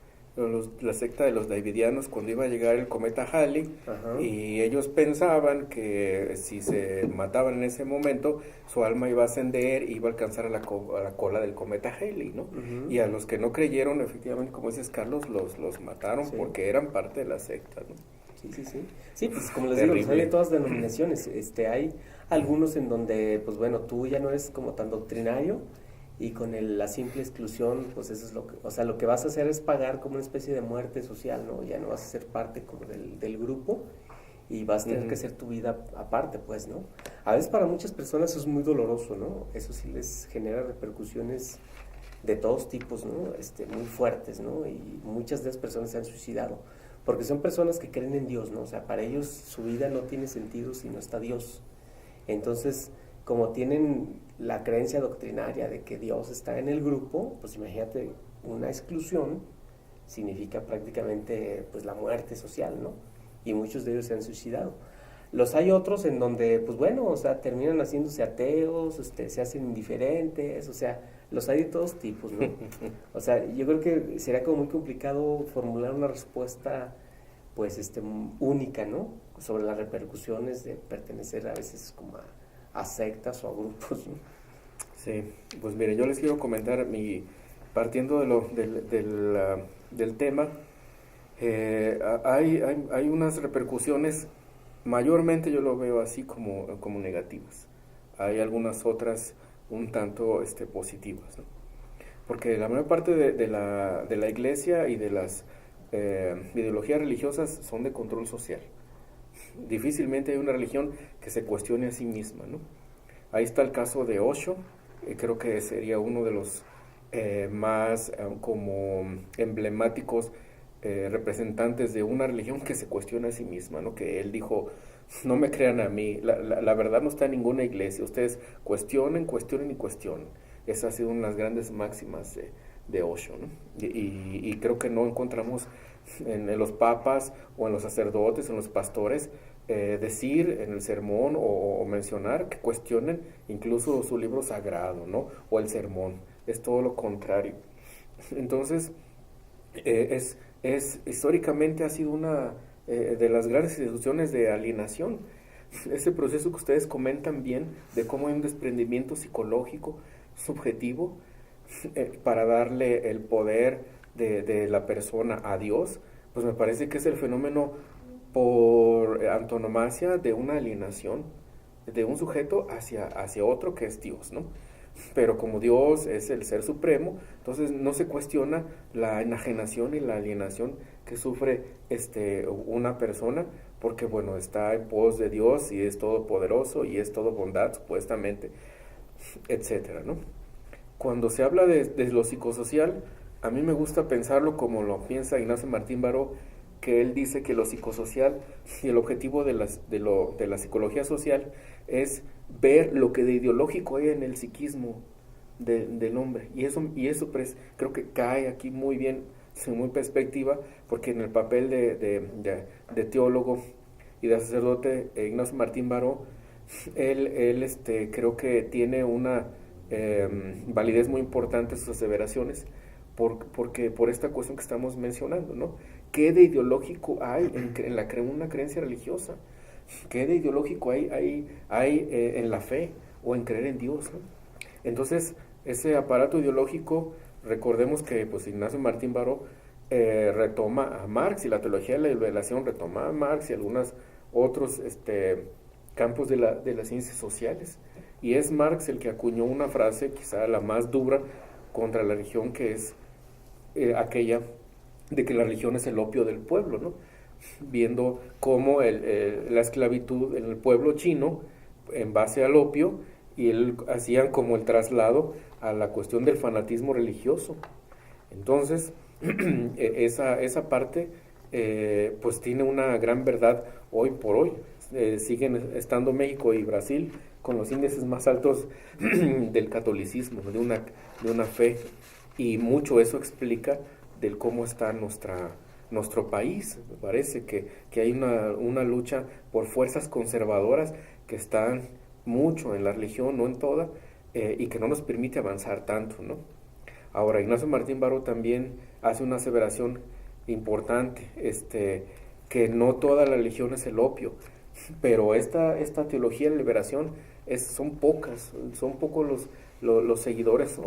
la secta de los Davidianos, cuando iba a llegar el cometa Halley. Ajá. Y ellos pensaban que si se mataban en ese momento, su alma iba a ascender y iba a alcanzar a la cola del cometa Halley, ¿no? Ujú. Y a los que no creyeron, efectivamente, como dices, Carlos, los mataron Sí. porque eran parte de la secta, ¿no? Sí. Sí, pues como les digo, Terrible. hay de todas denominaciones. Hay algunos en donde, pues bueno, tú ya no eres como tan doctrinario y con la simple exclusión, pues eso es lo que vas a hacer es pagar como una especie de muerte social, ¿no? Ya no vas a ser parte como del grupo y vas a tener que hacer tu vida aparte, pues, ¿no? A veces para muchas personas eso es muy doloroso, ¿no? Eso sí les genera repercusiones de todos tipos, ¿no? Muy fuertes, ¿no? Y muchas de esas personas se han suicidado. Porque son personas que creen en Dios, ¿no? O sea, para ellos su vida no tiene sentido si no está Dios. Entonces, como tienen la creencia doctrinaria de que Dios está en el grupo, pues imagínate, una exclusión significa prácticamente pues la muerte social, ¿no? y muchos de ellos se han suicidado. Los hay otros en donde, pues bueno, o sea, terminan haciéndose ateos, se hacen indiferentes, o sea, los hay de todos tipos, ¿no? O sea, yo creo que sería como muy complicado formular una respuesta, pues, única, ¿no? Sobre las repercusiones de pertenecer a veces como a sectas o a grupos, ¿no? Sí, pues mire, yo les quiero comentar, partiendo del tema, hay unas repercusiones, mayormente yo lo veo así como negativas. Hay algunas otras un tanto positivas, ¿no? Porque la mayor parte de la iglesia y de las ideologías religiosas son de control social. Difícilmente hay una religión que se cuestione a sí misma, ¿no? Ahí está el caso de Osho, creo que sería uno de los más como emblemáticos representantes de una religión que se cuestiona a sí misma, ¿no? Que él dijo, no me crean a mí, la verdad no está en ninguna iglesia, ustedes cuestionen y cuestionen. Esa ha sido una de las grandes máximas de Osho, ¿no? Y creo que no encontramos en los papas o en los sacerdotes, en los pastores, decir en el sermón o mencionar que cuestionen incluso su libro sagrado, ¿no? O el sermón. Es todo lo contrario. Entonces, históricamente ha sido una de las grandes instituciones de alienación. Ese proceso que ustedes comentan bien de cómo hay un desprendimiento psicológico subjetivo para darle el poder de la persona a Dios, pues me parece que es el fenómeno por antonomasia de una alienación de un sujeto hacia otro que es Dios, ¿no? Pero como Dios es el ser supremo, entonces no se cuestiona la enajenación y la alienación que sufre una persona, porque bueno, está en pos de Dios y es todopoderoso y es todo bondad supuestamente, etcétera, ¿no? Cuando se habla de lo psicosocial, a mí me gusta pensarlo como lo piensa Ignacio Martín Baró, que él dice que lo psicosocial y el objetivo de la psicología social es ver lo que de ideológico hay en el psiquismo del hombre. Y eso pues, creo que cae aquí muy bien, sin muy perspectiva, porque en el papel de teólogo y de sacerdote Ignacio Martín Baró, él creo que tiene una validez muy importante sus aseveraciones, porque por esta cuestión que estamos mencionando, ¿no? ¿Qué de ideológico hay en una creencia religiosa? ¿Qué de ideológico hay en la fe o en creer en Dios, ¿no? Entonces, ese aparato ideológico, recordemos que pues Ignacio Martín Baró retoma a Marx, y la teología de la liberación retoma a Marx y algunos otros campos de las ciencias sociales. Y es Marx el que acuñó una frase, quizá la más dura, contra la religión, que es aquella de que la religión es el opio del pueblo, ¿no? Viendo cómo la esclavitud en el pueblo chino, en base al opio, y él hacían como el traslado a la cuestión del fanatismo religioso. Entonces, esa parte pues tiene una gran verdad hoy por hoy. Siguen estando México y Brasil con los índices más altos del catolicismo, de una fe, y mucho eso explica del cómo está nuestro país. Me parece que hay una lucha por fuerzas conservadoras que están mucho en la religión, no en toda, y que no nos permite avanzar tanto, ¿no? Ahora, Ignacio Martín Baró también hace una aseveración importante, que no toda la religión es el opio, pero esta teología de liberación son pocos los seguidores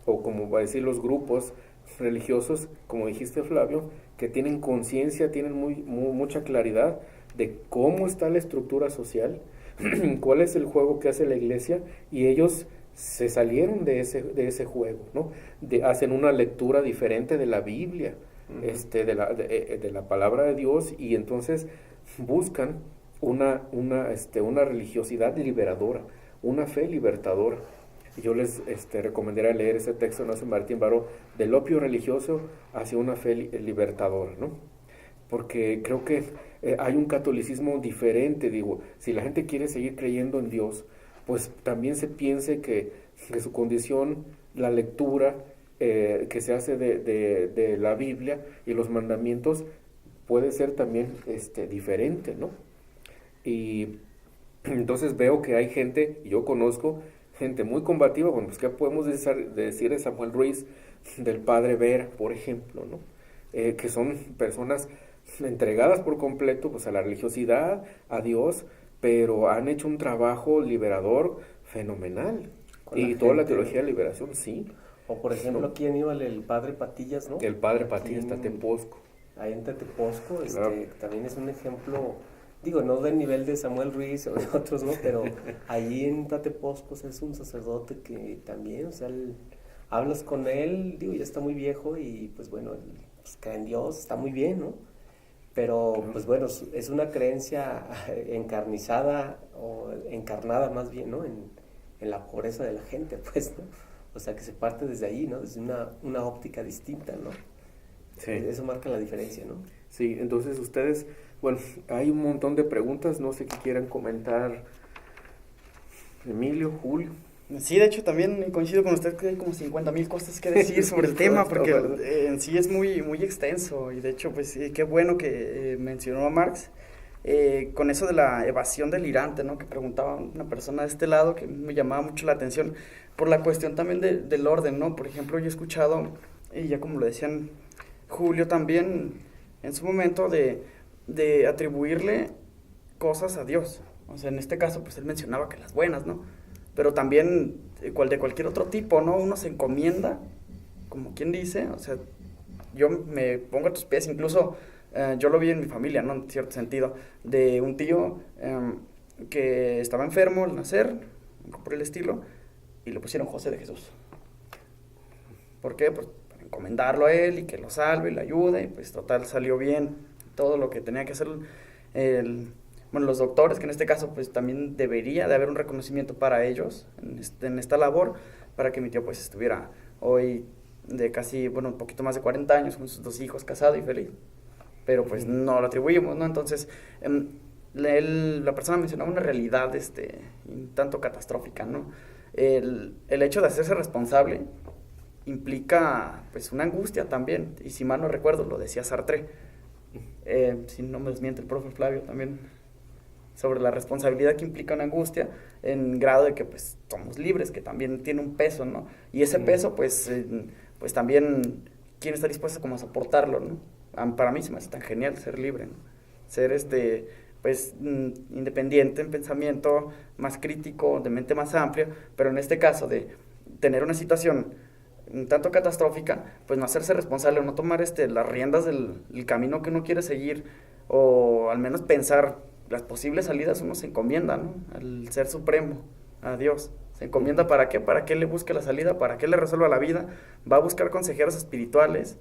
o como va a decir, los grupos religiosos, como dijiste, Flavio, que tienen conciencia, tienen mucha claridad de cómo está la estructura social, cuál es el juego que hace la iglesia, y ellos se salieron de ese juego, ¿no? Hacen una lectura diferente de la Biblia, de la palabra de Dios, y entonces buscan una religiosidad liberadora, una fe libertadora. Yo les recomendaría leer ese texto de Ignacio Martín Baró, del opio religioso hacia una fe libertadora, ¿no? Porque creo que hay un catolicismo diferente. Digo, si la gente quiere seguir creyendo en Dios, pues también se piense que su condición, la lectura que se hace de la Biblia y los mandamientos, puede ser también diferente, ¿no? Y entonces veo que hay gente, yo conozco gente muy combativa. Bueno, pues ¿qué podemos decir de Samuel Ruiz, del padre Vera, por ejemplo, ¿no? Que son personas entregadas por completo pues a la religiosidad, a Dios, pero han hecho un trabajo liberador fenomenal. Y toda la teología de liberación, sí. O por ejemplo, aquí en Aníbal, el padre Patillas, ¿no? El padre Patillas, Tateposco. Ahí en Tateposco, Claro. también es un ejemplo, digo, no del nivel de Samuel Ruiz o de otros, ¿no? Pero allí en Tateposco, o sea, es un sacerdote que también, o sea, hablas con él, digo, ya está muy viejo y pues bueno, él, pues, cree en Dios, está muy bien, ¿no? Pero pues bueno, es una creencia encarnizada o encarnada más bien, ¿no? En la pobreza de la gente, pues, ¿no? O sea, que se parte desde ahí, ¿no? Desde una óptica distinta, ¿no? Sí. Eso marca la diferencia, ¿no? Sí, entonces ustedes, bueno, hay un montón de preguntas, no sé qué quieran comentar. Emilio, Julio. Sí, de hecho también coincido con usted que hay como 50,000 cosas que decir sobre el tema, porque en sí es muy, muy extenso, y de hecho, pues qué bueno que mencionó a Marx, con eso de la evasión delirante, ¿no? Que preguntaba una persona de este lado, que me llamaba mucho la atención, por la cuestión también del orden, ¿no? Por ejemplo, yo he escuchado, y ya como lo decían Julio también, en su momento, de atribuirle cosas a Dios. O sea, en este caso, pues él mencionaba que las buenas, ¿no? Pero también de cualquier otro tipo, ¿no? Uno se encomienda, como quien dice, o sea, yo me pongo a tus pies, incluso yo lo vi en mi familia, ¿no? En cierto sentido, de un tío que estaba enfermo al nacer, por el estilo, y le pusieron José de Jesús. ¿Por qué? Pues para encomendarlo a él y que lo salve y lo ayude, y pues total salió bien todo lo que tenía que hacer bueno, los doctores, que en este caso pues también debería de haber un reconocimiento para ellos en esta labor, para que mi tío pues estuviera hoy de casi, bueno, un poquito más de 40 años con sus 2 hijos, casado y feliz. Pero pues no lo atribuimos, ¿no? Entonces, la persona mencionaba una realidad un tanto catastrófica, ¿no? El hecho de hacerse responsable implica pues una angustia también, y si mal no recuerdo, lo decía Sartre, si no me desmiente el profe Flavio también, sobre la responsabilidad que implica una angustia, en grado de que pues somos libres, que también tiene un peso, ¿no? Y ese peso pues también, ¿quién está dispuesto como a soportarlo, ¿no? Para mí se me hace tan genial ser libre, ¿no? Ser pues independiente en pensamiento, más crítico, de mente más amplia, pero en este caso de tener una situación un tanto catastrófica, pues no hacerse responsable, no tomar las riendas del camino que uno quiere seguir, o al menos pensar las posibles salidas. Uno se encomienda, ¿no? Al Ser Supremo, a Dios. Se encomienda ¿para qué? Para que Él le busque la salida, para que Él le resuelva la vida. Va a buscar consejeros espirituales,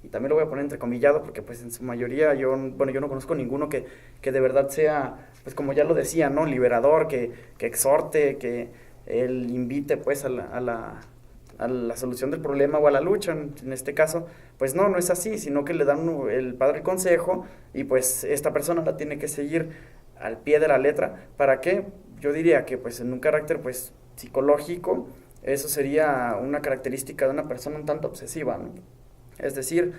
y también lo voy a poner entrecomillado porque pues en su mayoría yo no conozco ninguno que de verdad sea, pues como ya lo decía, ¿no? Liberador, que exhorte, que Él invite pues a la solución del problema o a la lucha. En este caso, pues no es así, sino que le dan el padre el consejo, y pues esta persona la tiene que seguir al pie de la letra. ¿Para qué? Yo diría que pues en un carácter pues psicológico, eso sería una característica de una persona un tanto obsesiva, ¿no? Es decir,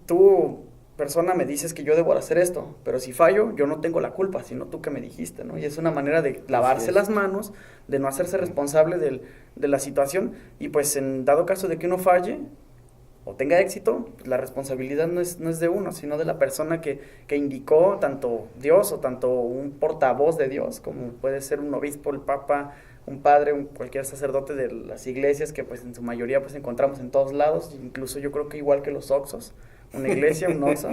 tú, persona, me dices que yo debo hacer esto, pero si fallo, yo no tengo la culpa, sino tú que me dijiste, ¿no? Y es una manera de lavarse las manos, de no hacerse responsable de la situación, y pues en dado caso de que uno falle o tenga éxito, pues la responsabilidad no es de uno, sino de la persona que indicó, tanto Dios o tanto un portavoz de Dios, como puede ser un obispo, el papa, un padre, cualquier sacerdote de las iglesias, que pues en su mayoría pues encontramos en todos lados, incluso yo creo que igual que los Oxxos, una iglesia, un Oxxo,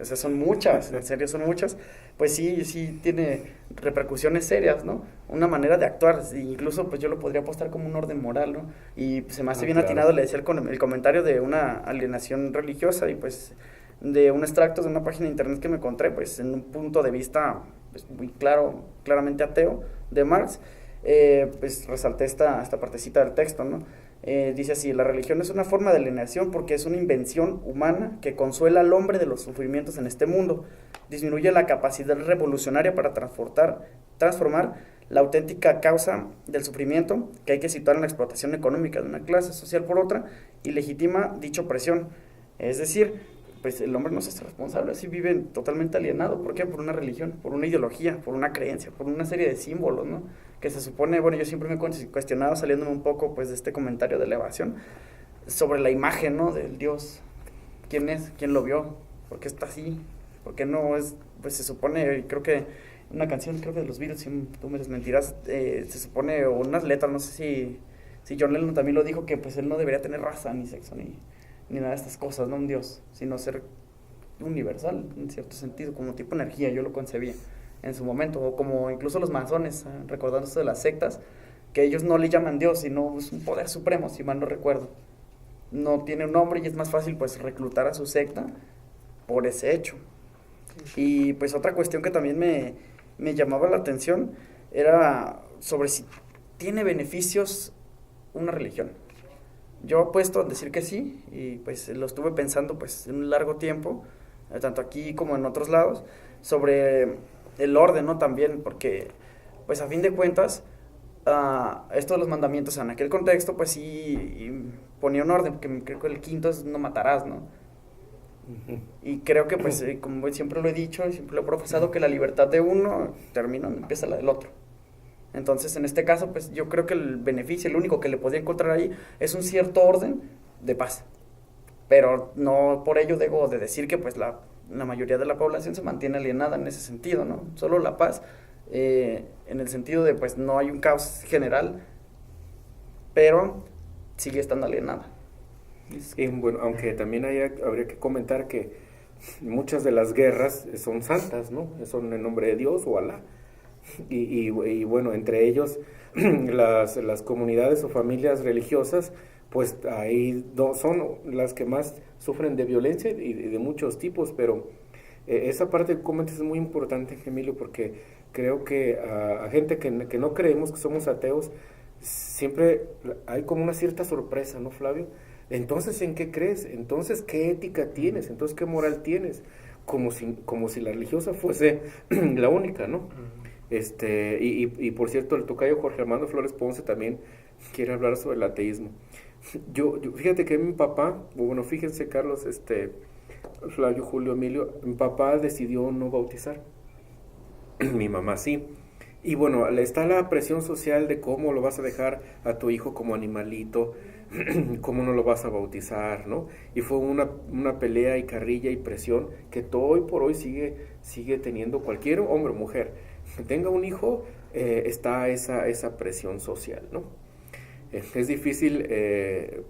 o sea, son muchas, en serio son muchas, pues sí tiene repercusiones serias, ¿no? Una manera de actuar, incluso pues yo lo podría apostar como un orden moral, ¿no? Y se me hace bien atinado, le decía el comentario de una alienación religiosa, y pues de un extracto de una página de internet que me encontré, pues en un punto de vista pues, muy claramente ateo de Marx. Pues resalté esta partecita del texto, ¿no? Dice así: la religión es una forma de alienación porque es una invención humana que consuela al hombre de los sufrimientos en este mundo, disminuye la capacidad revolucionaria para transformar la auténtica causa del sufrimiento, que hay que situar en la explotación económica de una clase social por otra, y legitima dicha opresión. Es decir, pues el hombre no se hace responsable, así vive totalmente alienado. ¿Por qué? Por una religión, por una ideología, por una creencia, por una serie de símbolos, ¿no? Que se supone, bueno, yo siempre me he cuestionado, saliéndome un poco, pues, de este comentario de elevación, sobre la imagen, ¿no? Del Dios. ¿Quién es? ¿Quién lo vio? ¿Por qué está así? ¿Por qué no es? Pues se supone, creo que una canción, creo que de los Beatles, si tú me desmentirás, se supone, o unas letras, no sé si John Lennon también lo dijo, que pues él no debería tener raza, ni sexo, ni nada de estas cosas, no un Dios, sino ser universal, en cierto sentido, como tipo energía, yo lo concebía en su momento, o como incluso los masones, recordándose de las sectas, que ellos no le llaman Dios, sino es un poder supremo, si mal no recuerdo. No tiene un nombre y es más fácil pues reclutar a su secta por ese hecho. Y pues otra cuestión que también me llamaba la atención era sobre si tiene beneficios una religión. Yo apuesto a decir que sí, y pues lo estuve pensando pues en un largo tiempo, tanto aquí como en otros lados, sobre el orden, ¿no? También, porque pues a fin de cuentas, esto de los mandamientos en aquel contexto, pues sí ponía un orden, porque creo que el quinto es no matarás, ¿no? Uh-huh. Y creo que pues como siempre lo he dicho y siempre lo he profesado, que la libertad de uno termina donde empieza la del otro. Entonces, en este caso, pues yo creo que el beneficio, el único que le podía encontrar ahí, es un cierto orden de paz. Pero no por ello debo de decir que pues la mayoría de la población se mantiene alienada en ese sentido, ¿no? Solo la paz, en el sentido de pues no hay un caos general, pero sigue estando alienada. Y bueno, aunque también habría que comentar que muchas de las guerras son santas, ¿no? Son en nombre de Dios o Alá. Y bueno, entre ellos las comunidades o familias religiosas, pues ahí son las que más sufren de violencia y de muchos tipos, pero esa parte que comentas es muy importante, Emilio, porque creo que a gente que no creemos, que somos ateos, siempre hay como una cierta sorpresa, ¿no, Flavio? Entonces, ¿en qué crees? Entonces, ¿qué ética tienes? Entonces, ¿qué moral tienes? Como si la religiosa fuese la única, ¿no? Y por cierto, el tocayo Jorge Armando Flores Ponce también quiere hablar sobre el ateísmo. Yo fíjate que mi papá, bueno, fíjense Carlos, Flavio, Julio, Emilio, mi papá decidió no bautizar, mi mamá sí. Y bueno, está la presión social de cómo lo vas a dejar a tu hijo como animalito, cómo no lo vas a bautizar, ¿no? Y fue una pelea y carrilla y presión que hoy por hoy sigue teniendo cualquier hombre o mujer que tenga un hijo, está esa presión social, ¿no? Es difícil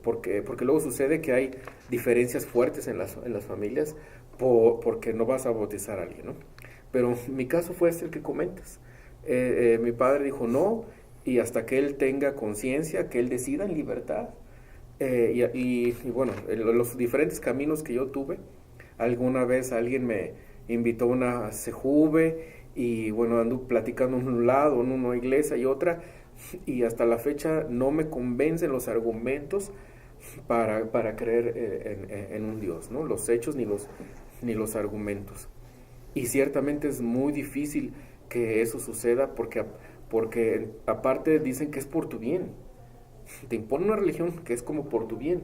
porque luego sucede que hay diferencias fuertes en las familias porque no vas a bautizar a alguien, ¿no? Pero mi caso fue el que comentas. Mi padre dijo no, y hasta que él tenga conciencia, que él decida en libertad. Y bueno, los diferentes caminos que yo tuve, alguna vez alguien me invitó a una sejuve, y bueno, ando platicando en un lado, en una iglesia y otra, y hasta la fecha no me convencen los argumentos para creer en un Dios, ¿no? Los hechos ni los argumentos. Y ciertamente es muy difícil que eso suceda porque aparte dicen que es por tu bien. Te impone una religión que es como por tu bien.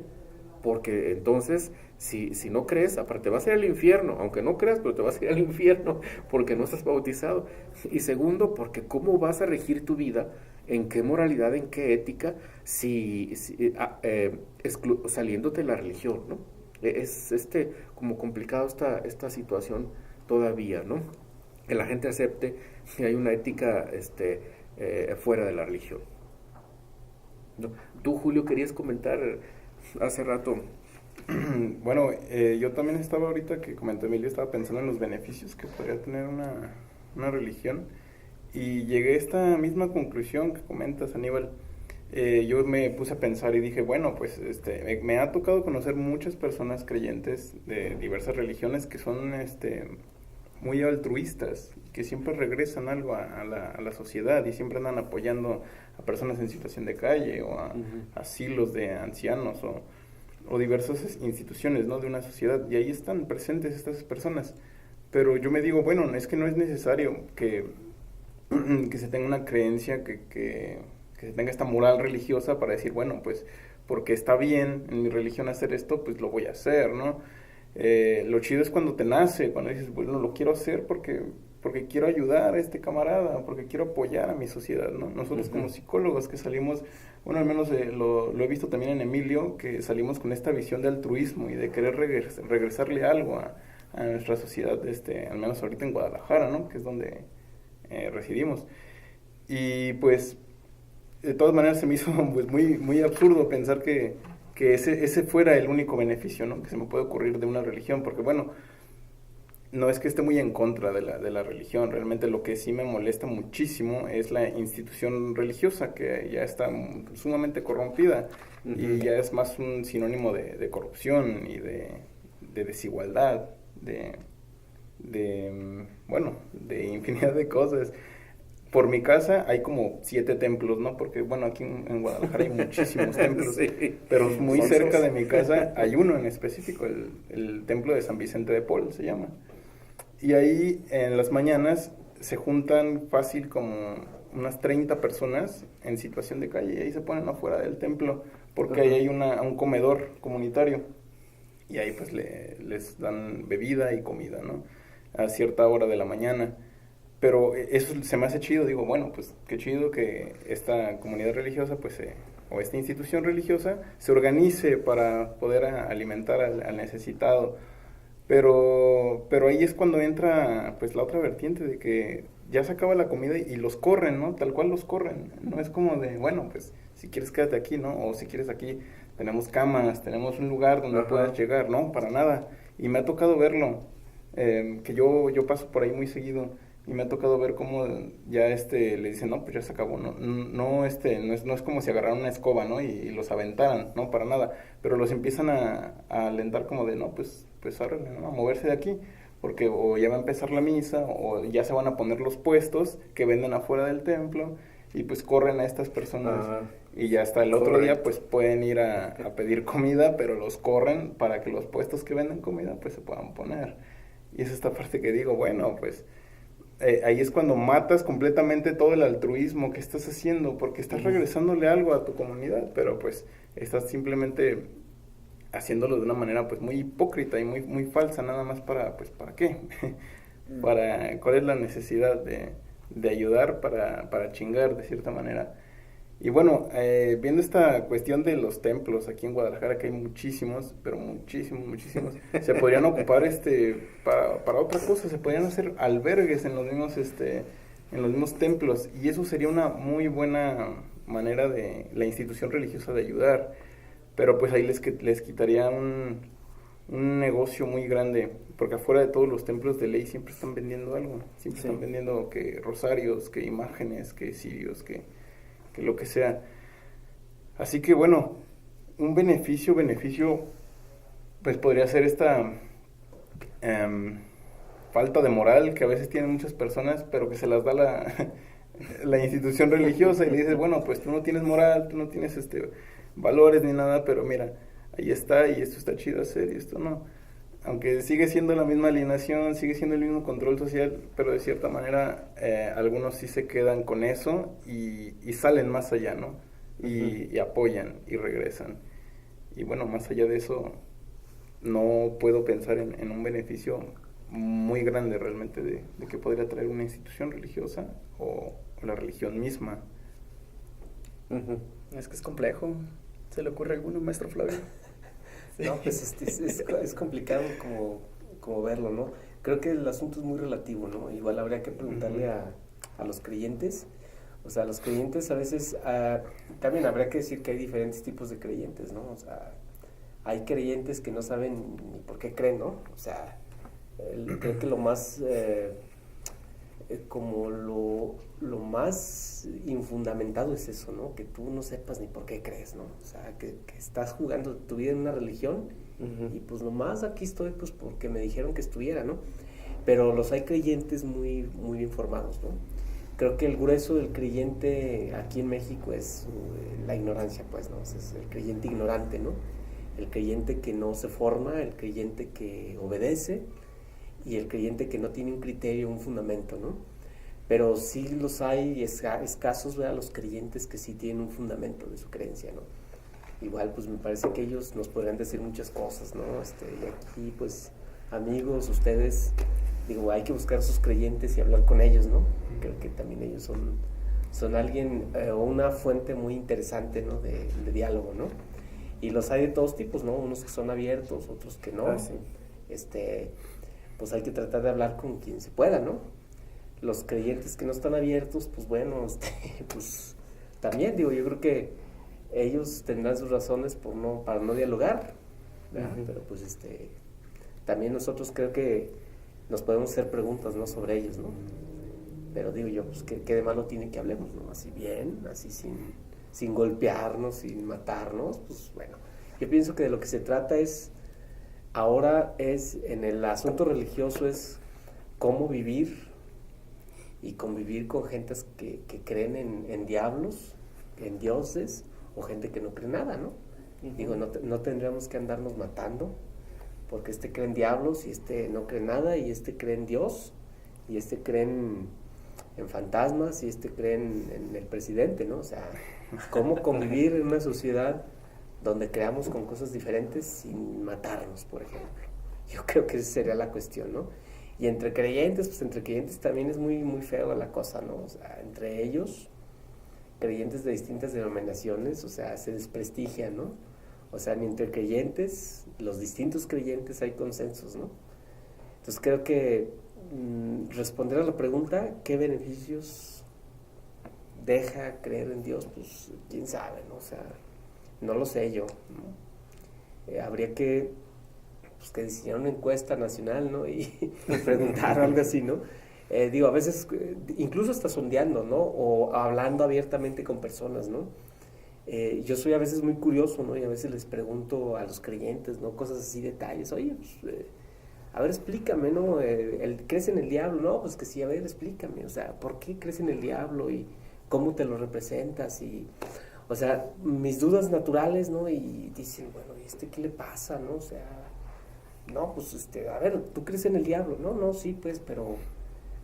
Porque entonces, si no crees, aparte vas a ir al infierno, aunque no creas, pero te vas a ir al infierno porque no estás bautizado. Y segundo, porque cómo vas a regir tu vida, en qué moralidad, en qué ética, saliéndote de la religión, ¿no? Es como complicado esta situación todavía, ¿no? Que la gente acepte que hay una ética fuera de la religión. ¿No? Tú, Julio, querías comentar hace rato. Bueno, yo también estaba ahorita que comentó Emilio, estaba pensando en los beneficios que podría tener una religión, y llegué a esta misma conclusión que comentas, Aníbal. Yo me puse a pensar y dije, bueno, pues me ha tocado conocer muchas personas creyentes de diversas religiones que son muy altruistas, que siempre regresan algo a la sociedad y siempre andan apoyando a personas en situación de calle o a asilos de ancianos o diversas instituciones, ¿no?, de una sociedad, y ahí están presentes estas personas. Pero yo me digo, bueno, es que no es necesario que se tenga una creencia, que se tenga esta moral religiosa para decir, bueno, pues porque está bien en mi religión hacer esto, pues lo voy a hacer, ¿no? Lo chido es cuando te nace, cuando dices, bueno, lo quiero hacer porque quiero ayudar a este camarada, porque quiero apoyar a mi sociedad, ¿no? Nosotros como psicólogos que salimos, bueno, al menos lo he visto también en Emilio, que salimos con esta visión de altruismo y de querer regresarle algo a nuestra sociedad, al menos ahorita en Guadalajara, ¿no? Que es donde residimos. Y pues, de todas maneras se me hizo pues muy, muy absurdo pensar que ese fuera el único beneficio, ¿no? Que se me puede ocurrir de una religión, porque bueno, no es que esté muy en contra de la religión, realmente lo que sí me molesta muchísimo es la institución religiosa, que ya está sumamente corrompida y ya es más un sinónimo de corrupción y de desigualdad, bueno, de infinidad de cosas. Por mi casa hay como 7 templos, ¿no? Porque, bueno, aquí en Guadalajara hay muchísimos templos, sí, pero muy cerca de mi casa hay uno en específico, el templo de San Vicente de Paul se llama. Y ahí en las mañanas se juntan fácil como unas 30 personas en situación de calle y ahí se ponen afuera del templo porque ahí hay un comedor comunitario y ahí pues les dan bebida y comida, ¿no? A cierta hora de la mañana. Pero eso se me hace chido, digo, bueno, pues qué chido que esta comunidad religiosa, pues, o esta institución religiosa, se organice para poder alimentar al necesitado. Pero ahí es cuando entra, pues, la otra vertiente de que ya se acaba la comida y los corren, ¿no? Tal cual los corren. No es como de, bueno, pues, si quieres quédate aquí, ¿no? O si quieres aquí, tenemos camas, tenemos un lugar donde puedas llegar, ¿no? Para nada. Y me ha tocado verlo, que yo paso por ahí muy seguido. Y me ha tocado ver cómo ya le dicen, no, pues ya se acabó, no es como si agarraran una escoba, ¿no? Y los aventaran, no, para nada, pero los empiezan a alentar como de, no, pues árale, ¿no? A moverse de aquí, porque o ya va a empezar la misa, o ya se van a poner los puestos que venden afuera del templo, y pues corren a estas personas, y ya hasta el otro día, pues pueden ir a pedir comida, pero los corren para que los puestos que venden comida, pues se puedan poner, y es esta parte que digo, bueno, pues ahí es cuando matas completamente todo el altruismo que estás haciendo, porque estás regresándole algo a tu comunidad, pero pues estás simplemente haciéndolo de una manera pues muy hipócrita y muy, muy falsa, nada más ¿para qué? ¿Cuál es la necesidad de ayudar para chingar de cierta manera? Y bueno, viendo esta cuestión de los templos aquí en Guadalajara, que hay muchísimos, pero muchísimos, se podrían ocupar para otra cosa, se podrían hacer albergues en los mismos templos, y eso sería una muy buena manera de la institución religiosa de ayudar, pero pues ahí les quitaría un negocio muy grande, porque afuera de todos los templos de ley siempre están vendiendo algo, siempre están vendiendo que rosarios, que imágenes, que cirios, que lo que sea. Así que bueno, un beneficio, pues podría ser esta falta de moral que a veces tienen muchas personas, pero que se las da la institución religiosa y le dices, bueno, pues tú no tienes moral, tú no tienes valores ni nada, pero mira, ahí está y esto está chido hacer y esto no. Aunque sigue siendo la misma alienación, sigue siendo el mismo control social, pero de cierta manera algunos sí se quedan con eso y salen más allá, ¿no? Y apoyan y regresan. Y bueno, más allá de eso, no puedo pensar en un beneficio muy grande realmente de que podría traer una institución religiosa o la religión misma. Es que es complejo. ¿Se le ocurre alguno, maestro Flavio? Sí. No, pues es complicado como verlo, ¿no? Creo que el asunto es muy relativo, ¿no? Igual habría que preguntarle a los creyentes. O sea, los creyentes a veces, también habría que decir que hay diferentes tipos de creyentes, ¿no? O sea, hay creyentes que no saben ni por qué creen, ¿no? O sea, creo que lo más, como lo más infundamentado es eso, ¿no? Que tú no sepas ni por qué crees, ¿no? O sea, que estás jugando tu vida en una religión y pues nomás aquí estoy pues porque me dijeron que estuviera, ¿no? Pero hay creyentes muy, muy bien formados, ¿no? Creo que el grueso del creyente aquí en México es la ignorancia, pues, ¿no? Es el creyente ignorante, ¿no? El creyente que no se forma, el creyente que obedece y el creyente que no tiene un criterio, un fundamento, ¿no? Pero sí los hay escasos, ¿verdad? Los creyentes que sí tienen un fundamento de su creencia, ¿no? igual pues me parece que ellos nos podrían decir muchas cosas, ¿no? Y aquí pues amigos, ustedes, digo, hay que buscar a sus creyentes y hablar con ellos, ¿no? Creo que también ellos son alguien o una fuente muy interesante, ¿no? De diálogo, ¿no? Y los hay de todos tipos, ¿no? Unos que son abiertos, otros que no. Sí. Pues hay que tratar de hablar con quien se pueda, ¿no? Los creyentes que no están abiertos, pues bueno, pues también, digo, yo creo que ellos tendrán sus razones para no dialogar, ¿verdad? Uh-huh. Pero pues también nosotros creo que nos podemos hacer preguntas, ¿no? Sobre ellos, ¿no? Pero digo yo, pues ¿qué de malo tiene que hablemos, ¿no? Así bien, así sin golpearnos, sin matarnos, pues bueno. Yo pienso que de lo que se trata ahora en el asunto religioso es cómo vivir y convivir con gentes que creen en diablos, en dioses, o gente que no cree nada, ¿no? Uh-huh. Digo, no tendríamos que andarnos matando, porque cree en diablos, y no cree nada, y cree en Dios, y cree en fantasmas, y cree en el presidente, ¿no? O sea, ¿cómo convivir en una sociedad donde creamos con cosas diferentes sin matarnos, por ejemplo? Yo creo que esa sería la cuestión, ¿no? Y entre creyentes también es muy, muy feo la cosa, ¿no? O sea, entre ellos, creyentes de distintas denominaciones, o sea, se desprestigian, ¿no? O sea, ni entre creyentes, los distintos creyentes hay consensos, ¿no? Entonces creo que responder a la pregunta, ¿qué beneficios deja creer en Dios? Pues quién sabe, ¿no? O sea, no lo sé yo, ¿no? Habría que diseñar una encuesta nacional, ¿no? Y preguntar algo así, ¿no? Digo, a veces, incluso hasta sondeando, ¿no? O hablando abiertamente con personas, ¿no? Yo soy a veces muy curioso, ¿no? Y a veces les pregunto a los creyentes, ¿no? Cosas así, detalles. Oye, pues, a ver, explícame, ¿no? ¿Crees en el diablo? No, pues que sí, a ver, explícame. O sea, ¿por qué crees en el diablo? ¿Y cómo te lo representas? Y, o sea, mis dudas naturales, ¿no? Y dicen, bueno, ¿y qué le pasa, no? O sea, no, pues, a ver, ¿tú crees en el diablo? No, sí, pues, pero...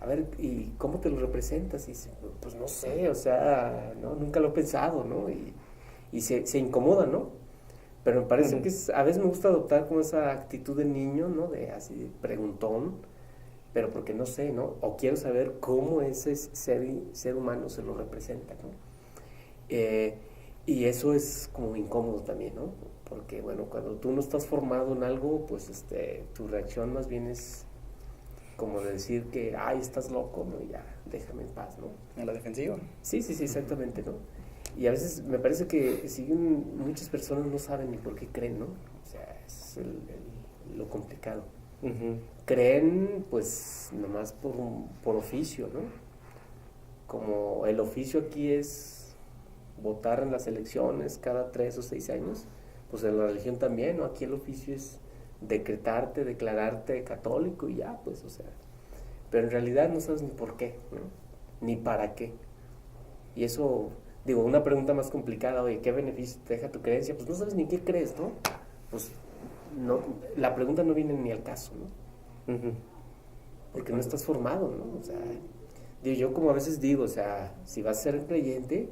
A ver, ¿y cómo te lo representas? Y dice, pues no sé, o sea, no, nunca lo he pensado, ¿no? Y se incomoda, ¿no? Pero me parece que a veces me gusta adoptar como esa actitud de niño, ¿no? De así, preguntón, pero porque no sé, ¿no? O quiero saber cómo ese ser humano se lo representa, ¿no? Y eso es como incómodo también, ¿no? Porque, bueno, cuando tú no estás formado en algo, pues tu reacción más bien es como de decir que, ay, estás loco, ¿no? Ya, déjame en paz, ¿no? En la defensiva. Sí, exactamente, ¿no? Y a veces me parece que muchas personas no saben ni por qué creen, ¿no? O sea, es lo complicado. Uh-huh. Creen, pues, nomás por oficio, ¿no? Como el oficio aquí es votar en las elecciones cada 3 o 6 años, pues en la religión también, ¿no? Aquí el oficio es declararte católico y ya, pues, o sea, pero en realidad no sabes ni por qué, ¿no? Ni para qué. Y eso, digo, una pregunta más complicada, oye, ¿qué beneficio te deja tu creencia? Pues no sabes ni qué crees, ¿no? Pues no, la pregunta no viene ni al caso, ¿no? Uh-huh. Porque no estás formado, ¿no? O sea, digo, yo como a veces digo, o sea, si vas a ser un creyente,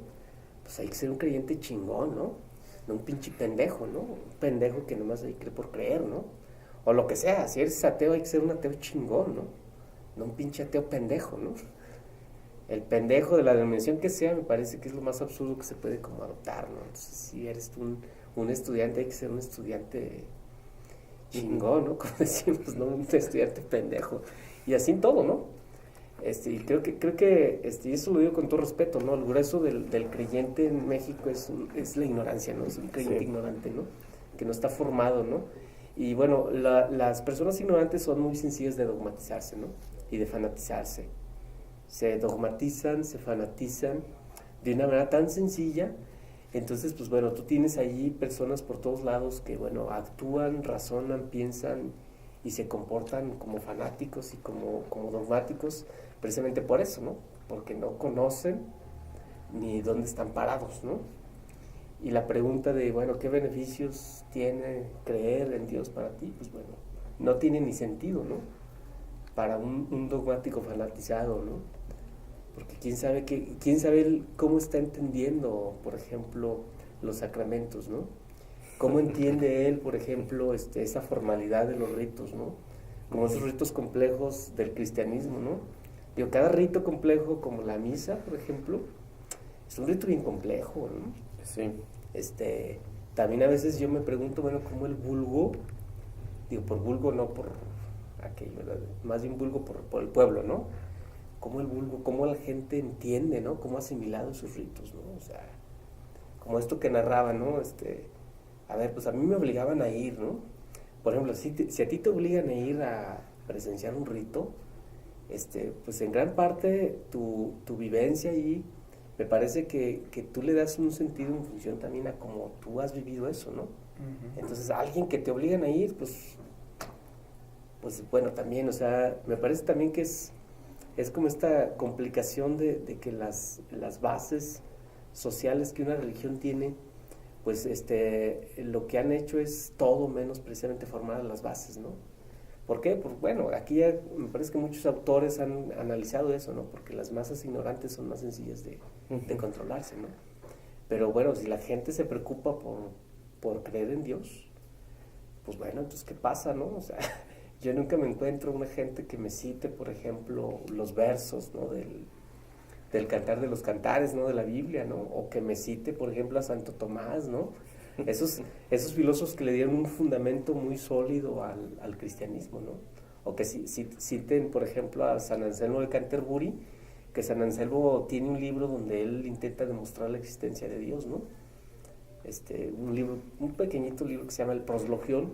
pues hay que ser un creyente chingón, ¿no? No un pinche pendejo, ¿no? Un pendejo que nomás hay que creer por creer, ¿no? O lo que sea, si eres ateo hay que ser un ateo chingón, ¿no? No un pinche ateo pendejo, ¿no? El pendejo de la denominación que sea me parece que es lo más absurdo que se puede como adoptar, ¿no? Entonces, si eres tú un estudiante, hay que ser un estudiante chingón, ¿no? Como decimos, ¿no? Un estudiante pendejo. Y así en todo, ¿no? Y creo que y eso lo digo con todo respeto, ¿no? El grueso del creyente en México es la ignorancia, ¿no? Es un creyente ignorante, ¿no? Que no está formado, ¿no? Y bueno, las personas ignorantes son muy sencillas de dogmatizarse, ¿no? Y de fanatizarse. Se dogmatizan, se fanatizan de una manera tan sencilla. Entonces, pues bueno, tú tienes allí personas por todos lados que, bueno, actúan, razonan, piensan y se comportan como fanáticos y como dogmáticos precisamente por eso, ¿no? Porque no conocen ni dónde están parados, ¿no? Y la pregunta de, bueno, ¿qué beneficios tiene creer en Dios para ti? Pues bueno, no tiene ni sentido, ¿no? Para un dogmático fanatizado, ¿no? Porque quién sabe cómo está entendiendo, por ejemplo, los sacramentos, ¿no? ¿Cómo entiende él, por ejemplo, esa formalidad de los ritos, ¿no? Como esos ritos complejos del cristianismo, ¿no? Digo, cada rito complejo, como la misa, por ejemplo, es un rito bien complejo, ¿no? Sí. También a veces yo me pregunto, bueno, ¿cómo el vulgo, digo, por vulgo no por aquello, ¿verdad? Más bien vulgo por el pueblo, ¿no? ¿Cómo el vulgo, cómo la gente entiende, ¿no? ¿Cómo ha asimilado esos ritos, ¿no? O sea, como esto que narraba, ¿no? A ver, pues a mí me obligaban a ir, ¿no? Por ejemplo, si a ti te obligan a ir a presenciar un rito, pues en gran parte tu vivencia ahí, me parece que tú le das un sentido en función también a cómo tú has vivido eso, ¿no? Entonces, a alguien que te obligan a ir, pues bueno, también, o sea, me parece también que es como esta complicación de que las bases sociales que una religión tiene, pues lo que han hecho es todo menos precisamente formar las bases, ¿no? ¿Por qué? Pues bueno, aquí ya me parece que muchos autores han analizado eso, ¿no? Porque las masas ignorantes son más sencillas de controlarse, ¿no? Pero bueno, si la gente se preocupa por creer en Dios, pues bueno, entonces ¿qué pasa, no? O sea, yo nunca me encuentro una gente que me cite, por ejemplo, los versos, ¿no? Del Cantar de los Cantares, ¿no? De la Biblia, ¿no? O que me cite, por ejemplo, a Santo Tomás, ¿no? Esos filósofos que le dieron un fundamento muy sólido al cristianismo, ¿no? O que citen, por ejemplo, a San Anselmo de Canterbury, que San Anselmo tiene un libro donde él intenta demostrar la existencia de Dios, ¿no? Un pequeñito libro que se llama El Proslogión,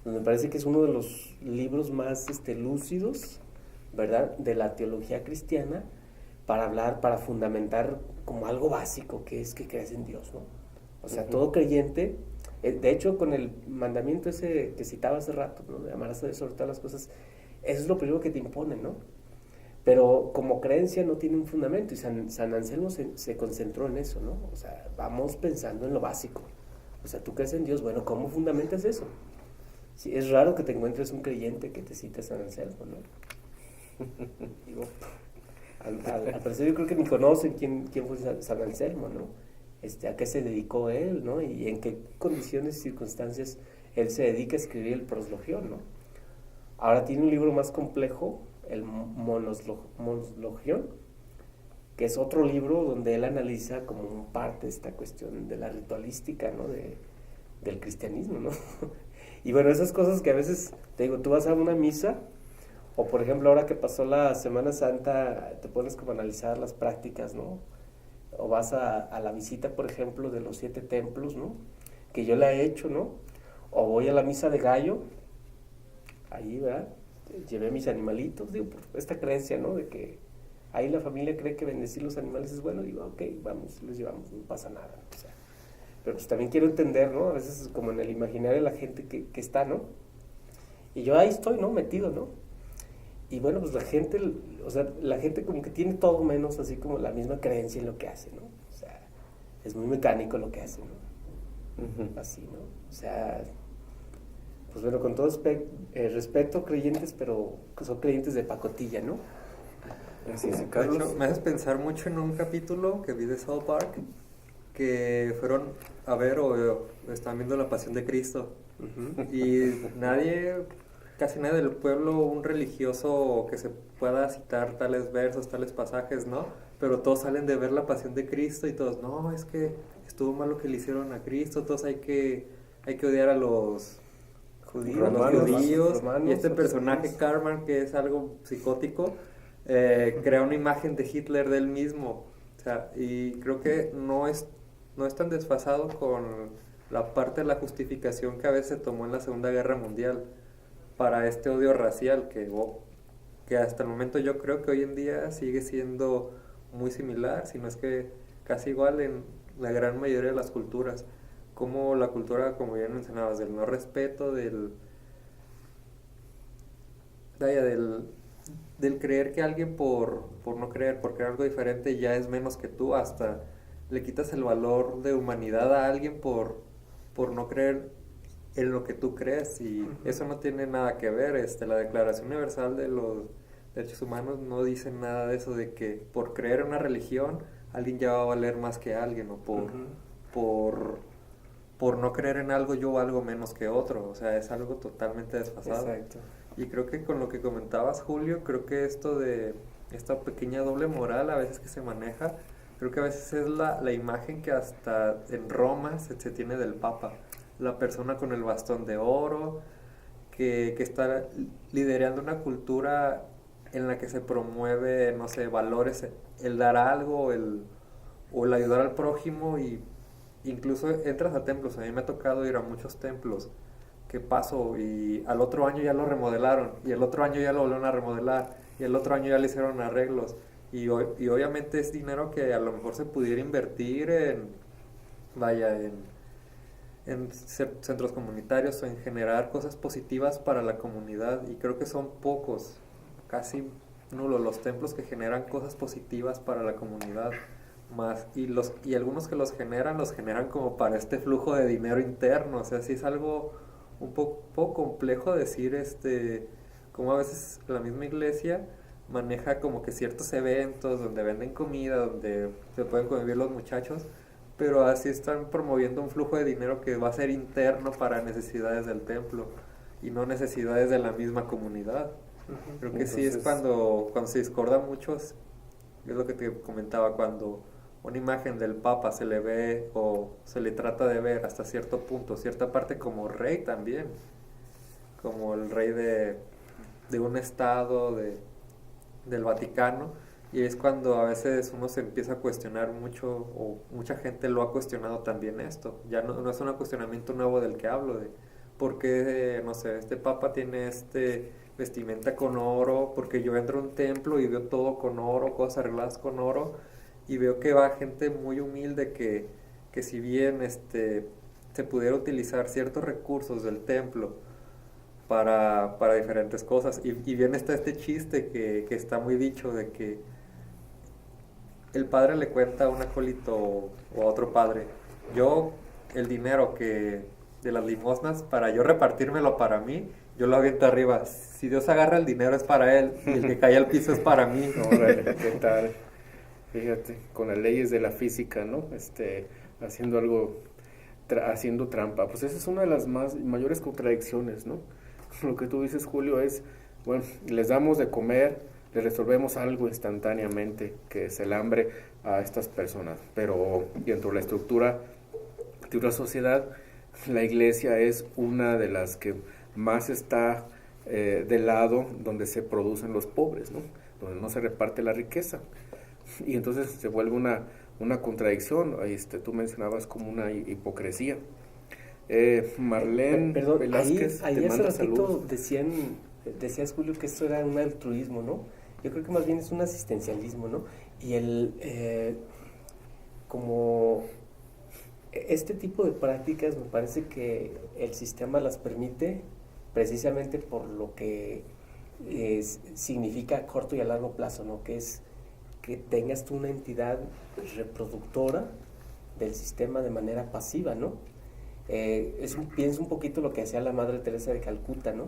donde me parece que es uno de los libros más lúcidos, ¿verdad?, de la teología cristiana, para fundamentar como algo básico, que es que creas en Dios, ¿no? O sea, todo creyente, de hecho, con el mandamiento ese que citaba hace rato, ¿no? De amarás a Dios sobre todas las cosas, eso es lo primero que te imponen, ¿no? Pero como creencia no tiene un fundamento, y San Anselmo se concentró en eso, ¿no? O sea, vamos pensando en lo básico. O sea, tú crees en Dios, bueno, ¿cómo fundamentas eso? Sí, es raro que te encuentres un creyente que te cite a San Anselmo, ¿no? Digo, al parecer yo creo que ni conocen quién fue San Anselmo, ¿no? A qué se dedicó él, ¿no? Y en qué condiciones y circunstancias él se dedica a escribir el Proslogión, ¿no? Ahora tiene un libro más complejo, el Monoslogión, que es otro libro donde él analiza como parte de esta cuestión de la ritualística, ¿no? Del cristianismo, ¿no? Y bueno, esas cosas que a veces, te digo, tú vas a una misa, o por ejemplo ahora que pasó la Semana Santa, te pones como a analizar las prácticas, ¿no? O vas a la visita, por ejemplo, de los 7 templos, ¿no? Que yo la he hecho, ¿no? O voy a la misa de gallo, ahí, ¿verdad? Llevé mis animalitos, digo, por esta creencia, ¿no? De que ahí la familia cree que bendecir los animales es bueno, digo, ok, vamos, los llevamos, no pasa nada, o sea. Pero pues también quiero entender, ¿no? A veces como en el imaginario de la gente que está, ¿no? Y yo ahí estoy, ¿no? Metido, ¿no? Y bueno, pues la gente como que tiene todo menos así como la misma creencia en lo que hace, ¿no? O sea, es muy mecánico lo que hace, ¿no? Así, ¿no? O sea, pues bueno, con todo respeto, creyentes, pero son creyentes de pacotilla, ¿no? Así es, De Carlos. hecho, me haces pensar mucho en un capítulo que vi de South Park, que fueron a ver o estaban viendo La Pasión de Cristo. Y casi nadie del pueblo, un religioso que se pueda citar tales versos, tales pasajes, ¿no? Pero todos salen de ver La Pasión de Cristo y todos, no, es que estuvo mal lo que le hicieron a Cristo, todos hay que odiar a los judíos, romanos, y este personaje Karman, que es algo psicótico, crea una imagen de Hitler del mismo. O sea, y creo que no es tan desfasado con la parte de la justificación que a veces se tomó en la Segunda Guerra Mundial para este odio racial que hasta el momento yo creo que hoy en día sigue siendo muy similar, si no es que casi igual en la gran mayoría de las culturas. Como la cultura, como ya mencionabas, del no respeto, del creer que alguien por no creer, por creer algo diferente ya es menos que tú, hasta le quitas el valor de humanidad a alguien por no creer en lo que tú crees, y eso no tiene nada que ver. La Declaración Universal de los Derechos Humanos no dice nada de eso, de que por creer en una religión alguien ya va a valer más que alguien, o por no creer en algo yo valgo menos que otro, o sea, es algo totalmente desfasado. Exacto. Y creo que con lo que comentabas, Julio, creo que esto de esta pequeña doble moral a veces que se maneja, creo que a veces es la imagen que hasta en Roma se tiene del Papa, la persona con el bastón de oro, que está liderando una cultura en la que se promueve, no sé, valores, el dar algo, o el ayudar al prójimo, y incluso entras a templos. A mí me ha tocado ir a muchos templos que paso y al otro año ya lo remodelaron, y el otro año ya lo volvieron a remodelar, y el otro año ya le hicieron arreglos, y obviamente es dinero que a lo mejor se pudiera invertir en centros comunitarios o en generar cosas positivas para la comunidad, y creo que son pocos, casi nulos los templos que generan cosas positivas para la comunidad más, y algunos que los generan como para este flujo de dinero interno. O sea, sí es algo un poco complejo decir como a veces la misma iglesia maneja como que ciertos eventos donde venden comida, donde se pueden convivir los muchachos, pero así están promoviendo un flujo de dinero que va a ser interno para necesidades del templo y no necesidades de la misma comunidad. Creo que sí es cuando se discorda mucho, es lo que te comentaba, cuando una imagen del Papa se le ve o se le trata de ver hasta cierto punto, cierta parte como rey también, como el rey de un estado, del Vaticano, y es cuando a veces uno se empieza a cuestionar mucho, o mucha gente lo ha cuestionado también esto. Ya no es un cuestionamiento nuevo del que hablo, de por qué, no sé, este Papa tiene vestimenta con oro, porque yo entro a un templo y veo todo con oro, cosas arregladas con oro, y veo que va gente muy humilde que si bien se pudiera utilizar ciertos recursos del templo para diferentes cosas, y bien está este chiste que está muy dicho, de que el padre le cuenta a un acólito o a otro padre: yo el dinero de las limosnas, para yo repartírmelo para mí, yo lo aviento arriba. Si Dios agarra el dinero es para él, y el que cae al piso es para mí. Órale, ¿qué tal? Fíjate, con las leyes de la física, ¿no? Haciendo algo, haciendo trampa. Pues esa es una de las mayores contradicciones, ¿no? Lo que tú dices, Julio, es, bueno, les damos de comer, les resolvemos algo instantáneamente, que es el hambre a estas personas, pero dentro de la estructura de una sociedad, la iglesia es una de las que más está del lado donde se producen los pobres, ¿no? Donde no se reparte la riqueza. Y entonces se vuelve una contradicción. Tú mencionabas como una hipocresía. Marlene Perdón, Velázquez ahí te hace manda ratito saludos. decías, Julio, que esto era un altruismo, ¿no? Yo creo que más bien es un asistencialismo, ¿no? Y como este tipo de prácticas me parece que el sistema las permite precisamente por lo que significa a corto y a largo plazo, ¿no? Que es que tengas tú una entidad reproductora del sistema de manera pasiva, ¿no? Pienso un poquito lo que hacía la Madre Teresa de Calcuta, ¿no?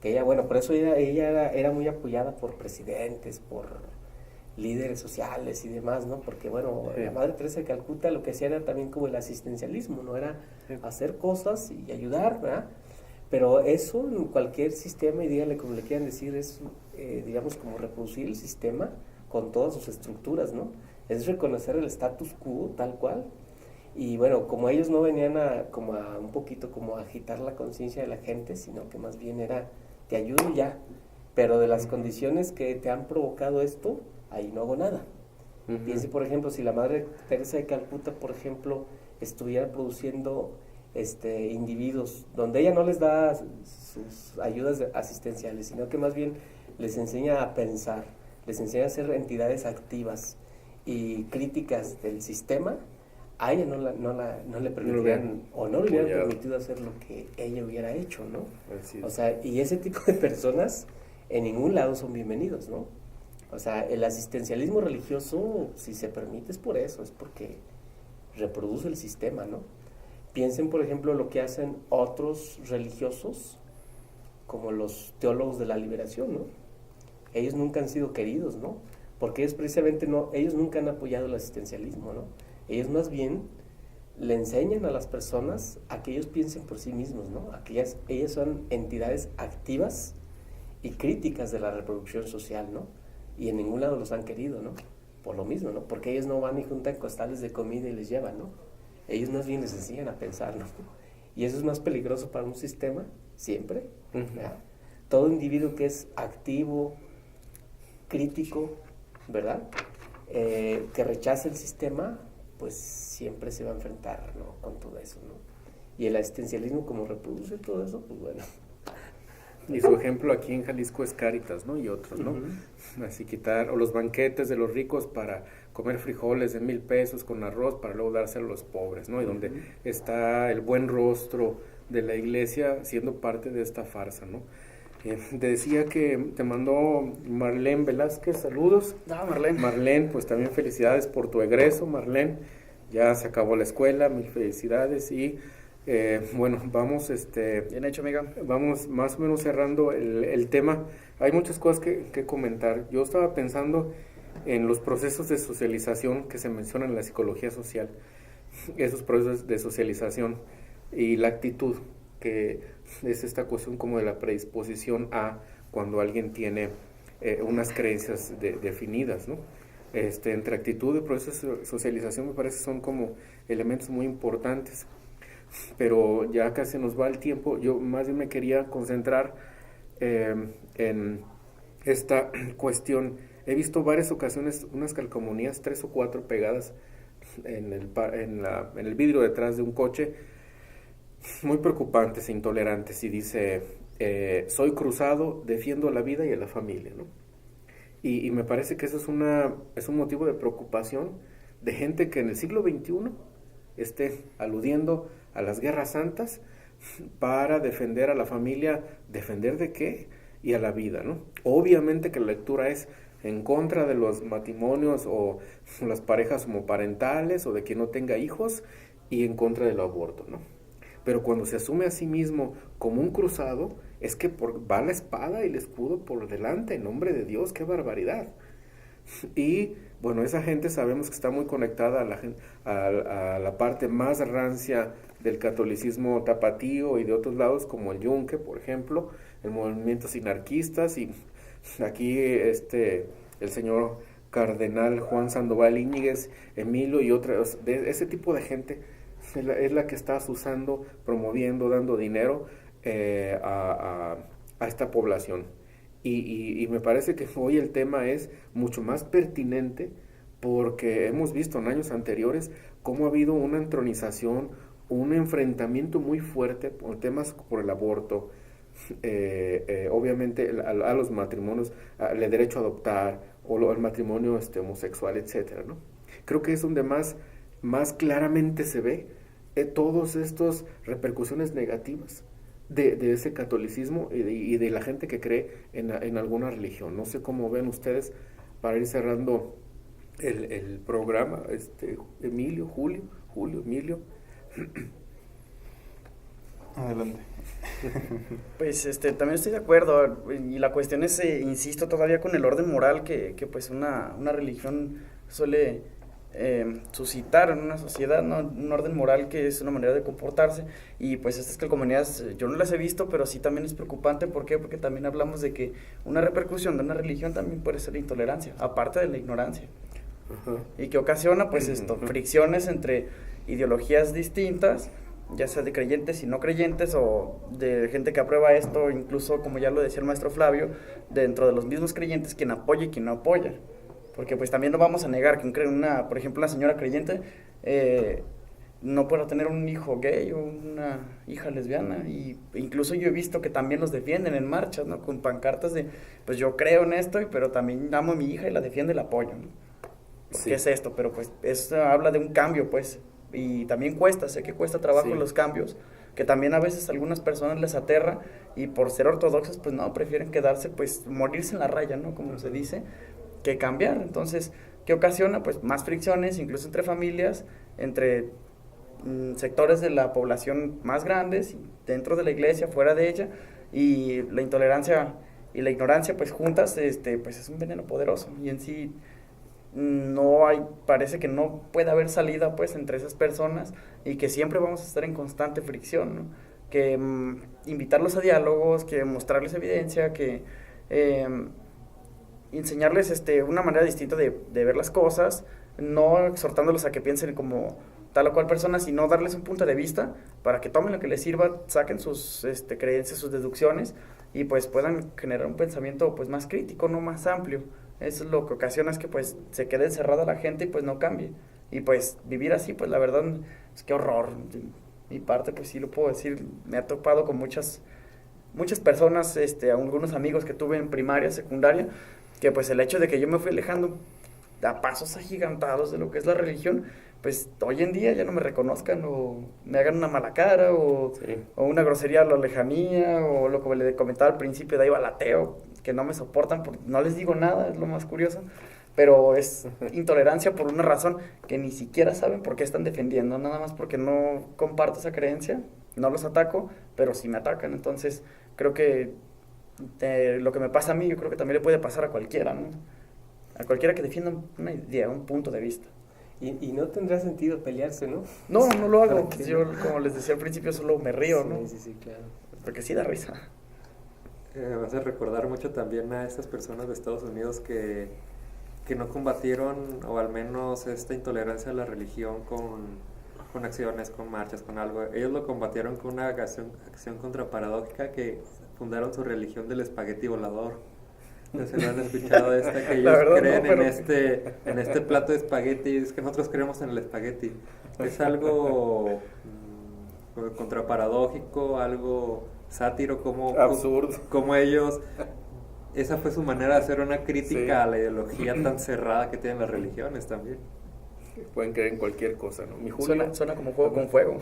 Que ella, bueno, por eso ella era muy apoyada por presidentes, por líderes sociales y demás, ¿no? Porque, bueno, la Madre Teresa de Calcuta lo que hacía era también como el asistencialismo, ¿no? Era hacer cosas y ayudar, ¿verdad? Pero eso en cualquier sistema, y díganle como le quieran decir, es, digamos, como reproducir el sistema con todas sus estructuras, ¿no? Es reconocer el status quo tal cual. Y bueno, como ellos no venían un poquito como a agitar la conciencia de la gente, sino que más bien era, te ayudo y ya, pero de las condiciones que te han provocado esto, ahí no hago nada. Piense, por ejemplo, si la Madre Teresa de Calcuta, por ejemplo, estuviera produciendo individuos donde ella no les da sus ayudas asistenciales, sino que más bien les enseña a pensar, les enseña a ser entidades activas y críticas del sistema, a ella no le permitirían o no le hubieran permitido hacer lo que ella hubiera hecho, ¿no? O sea, y ese tipo de personas en ningún lado son bienvenidos, ¿no? O sea, el asistencialismo religioso, si se permite, es por eso, es porque reproduce el sistema, ¿no? Piensen, por ejemplo, lo que hacen otros religiosos, como los teólogos de la liberación, ¿no? Ellos nunca han sido queridos, ¿no? Porque ellos precisamente ellos nunca han apoyado el asistencialismo, ¿no? Ellos más bien le enseñan a las personas a que ellos piensen por sí mismos, ¿no? A que ellas son entidades activas y críticas de la reproducción social, ¿no? Y en ningún lado los han querido, ¿no? Por lo mismo, ¿no? Porque ellos no van y juntan costales de comida y les llevan, ¿no? Ellos más bien les enseñan a pensar, ¿no? Y eso es más peligroso para un sistema, siempre, ¿verdad? Todo individuo que es activo, crítico, ¿verdad? Que rechaza el sistema, pues siempre se va a enfrentar, ¿no? Con todo eso, ¿no? Y el asistencialismo, como reproduce todo eso, pues bueno. Y su ejemplo aquí en Jalisco es Cáritas, ¿no? Y otros, ¿no? Así quitar, o los banquetes de los ricos para comer frijoles de 1,000 pesos con arroz para luego dárselo a los pobres, ¿no? Y donde está el buen rostro de la iglesia siendo parte de esta farsa, ¿no? Te decía que te mandó Marlene Velázquez, saludos. Marlene. Marlene, pues también felicidades por tu egreso, Marlene. Ya se acabó la escuela, mil felicidades y... bueno, vamos, Bien hecho, amiga. Vamos más o menos cerrando el tema. Hay muchas cosas que comentar. Yo estaba pensando en los procesos de socialización que se mencionan en la psicología social, esos procesos de socialización y la actitud, que es esta cuestión como de la predisposición a cuando alguien tiene unas creencias definidas, ¿no? Entre actitud y procesos de socialización me parece que son como elementos muy importantes. Pero ya casi nos va el tiempo. Yo más bien me quería concentrar en esta cuestión. He visto varias ocasiones unas calcomanías, 3 o 4 pegadas en el vidrio detrás de un coche, muy preocupantes e intolerantes, y dice, soy cruzado, defiendo a la vida y a la familia, ¿no? Y me parece que eso es un motivo de preocupación de gente que en el siglo XXI esté aludiendo a las guerras santas para defender a la familia. ¿Defender de qué? Y a la vida, ¿no? Obviamente que la lectura es en contra de los matrimonios o las parejas homoparentales o de quien no tenga hijos, y en contra del aborto, ¿no? Pero cuando se asume a sí mismo como un cruzado, es que va la espada y el escudo por delante, en nombre de Dios. ¡Qué barbaridad! Y bueno, esa gente sabemos que está muy conectada a la parte más rancia del catolicismo tapatío y de otros lados, como el Yunque, por ejemplo, el movimiento sinarquistas, y aquí el señor cardenal Juan Sandoval Íñiguez, Emilio y otros, ese tipo de gente es la que está usando, promoviendo, dando dinero a esta población. Y me parece que hoy el tema es mucho más pertinente, porque hemos visto en años anteriores cómo ha habido una entronización, un enfrentamiento muy fuerte por temas por el aborto, obviamente a los matrimonios, el derecho a adoptar, o el matrimonio homosexual, etcétera, ¿no? Creo que es donde más claramente se ve todas estas repercusiones negativas de ese catolicismo y de la gente que cree en alguna religión. No sé cómo ven ustedes, para ir cerrando el programa, Emilio. Adelante. Pues también estoy de acuerdo, y la cuestión es, insisto todavía con el orden moral que pues una religión suele suscitar en una sociedad, ¿no? Un orden moral que es una manera de comportarse, y pues estas calcomanías yo no las he visto, pero sí también es preocupante. ¿Por qué? Porque también hablamos de que una repercusión de una religión también puede ser la intolerancia, aparte de la ignorancia. Y que ocasiona pues fricciones entre ideologías distintas, ya sea de creyentes y no creyentes, o de gente que aprueba esto, incluso, como ya lo decía el maestro Flavio, dentro de los mismos creyentes, quien apoya y quien no apoya. Porque pues también no vamos a negar que por ejemplo, una señora creyente no pueda tener un hijo gay o una hija lesbiana, y incluso yo he visto que también los defienden en marchas, ¿no? Con pancartas de, pues yo creo en esto, pero también amo a mi hija y la defiendo y la apoyo, ¿no? Sí. ¿Qué es esto? Pero pues eso habla de un cambio, pues, y también sé que cuesta trabajo los cambios, que también a veces a algunas personas les aterra, y por ser ortodoxas, pues no, prefieren quedarse, pues morirse en la raya, ¿no? Como se dice, que cambiar. Entonces, ¿qué ocasiona? Pues más fricciones, incluso entre familias, entre sectores de la población más grandes, dentro de la iglesia, fuera de ella, y la intolerancia y la ignorancia, pues juntas, pues es un veneno poderoso, y en sí parece que no puede haber salida pues entre esas personas y que siempre vamos a estar en constante fricción, ¿no? Que invitarlos a diálogos, que mostrarles evidencia, que enseñarles una manera distinta de ver las cosas, no exhortándolos a que piensen como tal o cual persona, sino darles un punto de vista para que tomen lo que les sirva, saquen sus creencias, sus deducciones y pues puedan generar un pensamiento pues más crítico, no más amplio. Eso es lo que ocasiona es que pues se quede encerrada la gente y pues no cambie. Y pues vivir así, pues la verdad, es qué horror. De mi parte, pues sí lo puedo decir, me ha topado con muchas personas, algunos amigos que tuve en primaria, secundaria, que pues el hecho de que yo me fui alejando a pasos agigantados de lo que es la religión, pues hoy en día ya no me reconozcan o me hagan una mala cara o una grosería a la lejanía o lo que le comentaba al principio de ahí balateo, que no me soportan porque no les digo nada, es lo más curioso, pero es intolerancia por una razón que ni siquiera saben por qué están defendiendo, nada más porque no comparto esa creencia, no los ataco, pero sí me atacan, entonces creo que lo que me pasa a mí, yo creo que también le puede pasar a cualquiera, ¿no? A cualquiera que defienda una idea, un punto de vista. Y no tendrá sentido pelearse, ¿no? No lo hago. Yo, como les decía al principio, solo me río, ¿no? Sí, claro. Porque sí da risa. Me hace recordar mucho también a estas personas de Estados Unidos que no combatieron, o al menos esta intolerancia a la religión con acciones, con marchas, con algo. Ellos lo combatieron con una acción contraparadójica, que fundaron su religión del espagueti volador. No sé si lo han escuchado que ellos creen en este plato de espagueti. Es que nosotros creemos en el espagueti. Es algo contraparadójico, algo sátiro, absurdo. Como ellos, esa fue su manera de hacer una crítica a la ideología tan cerrada que tienen las religiones también. Pueden creer en cualquier cosa, ¿no? Mi Julia. Suena como juego con fuego.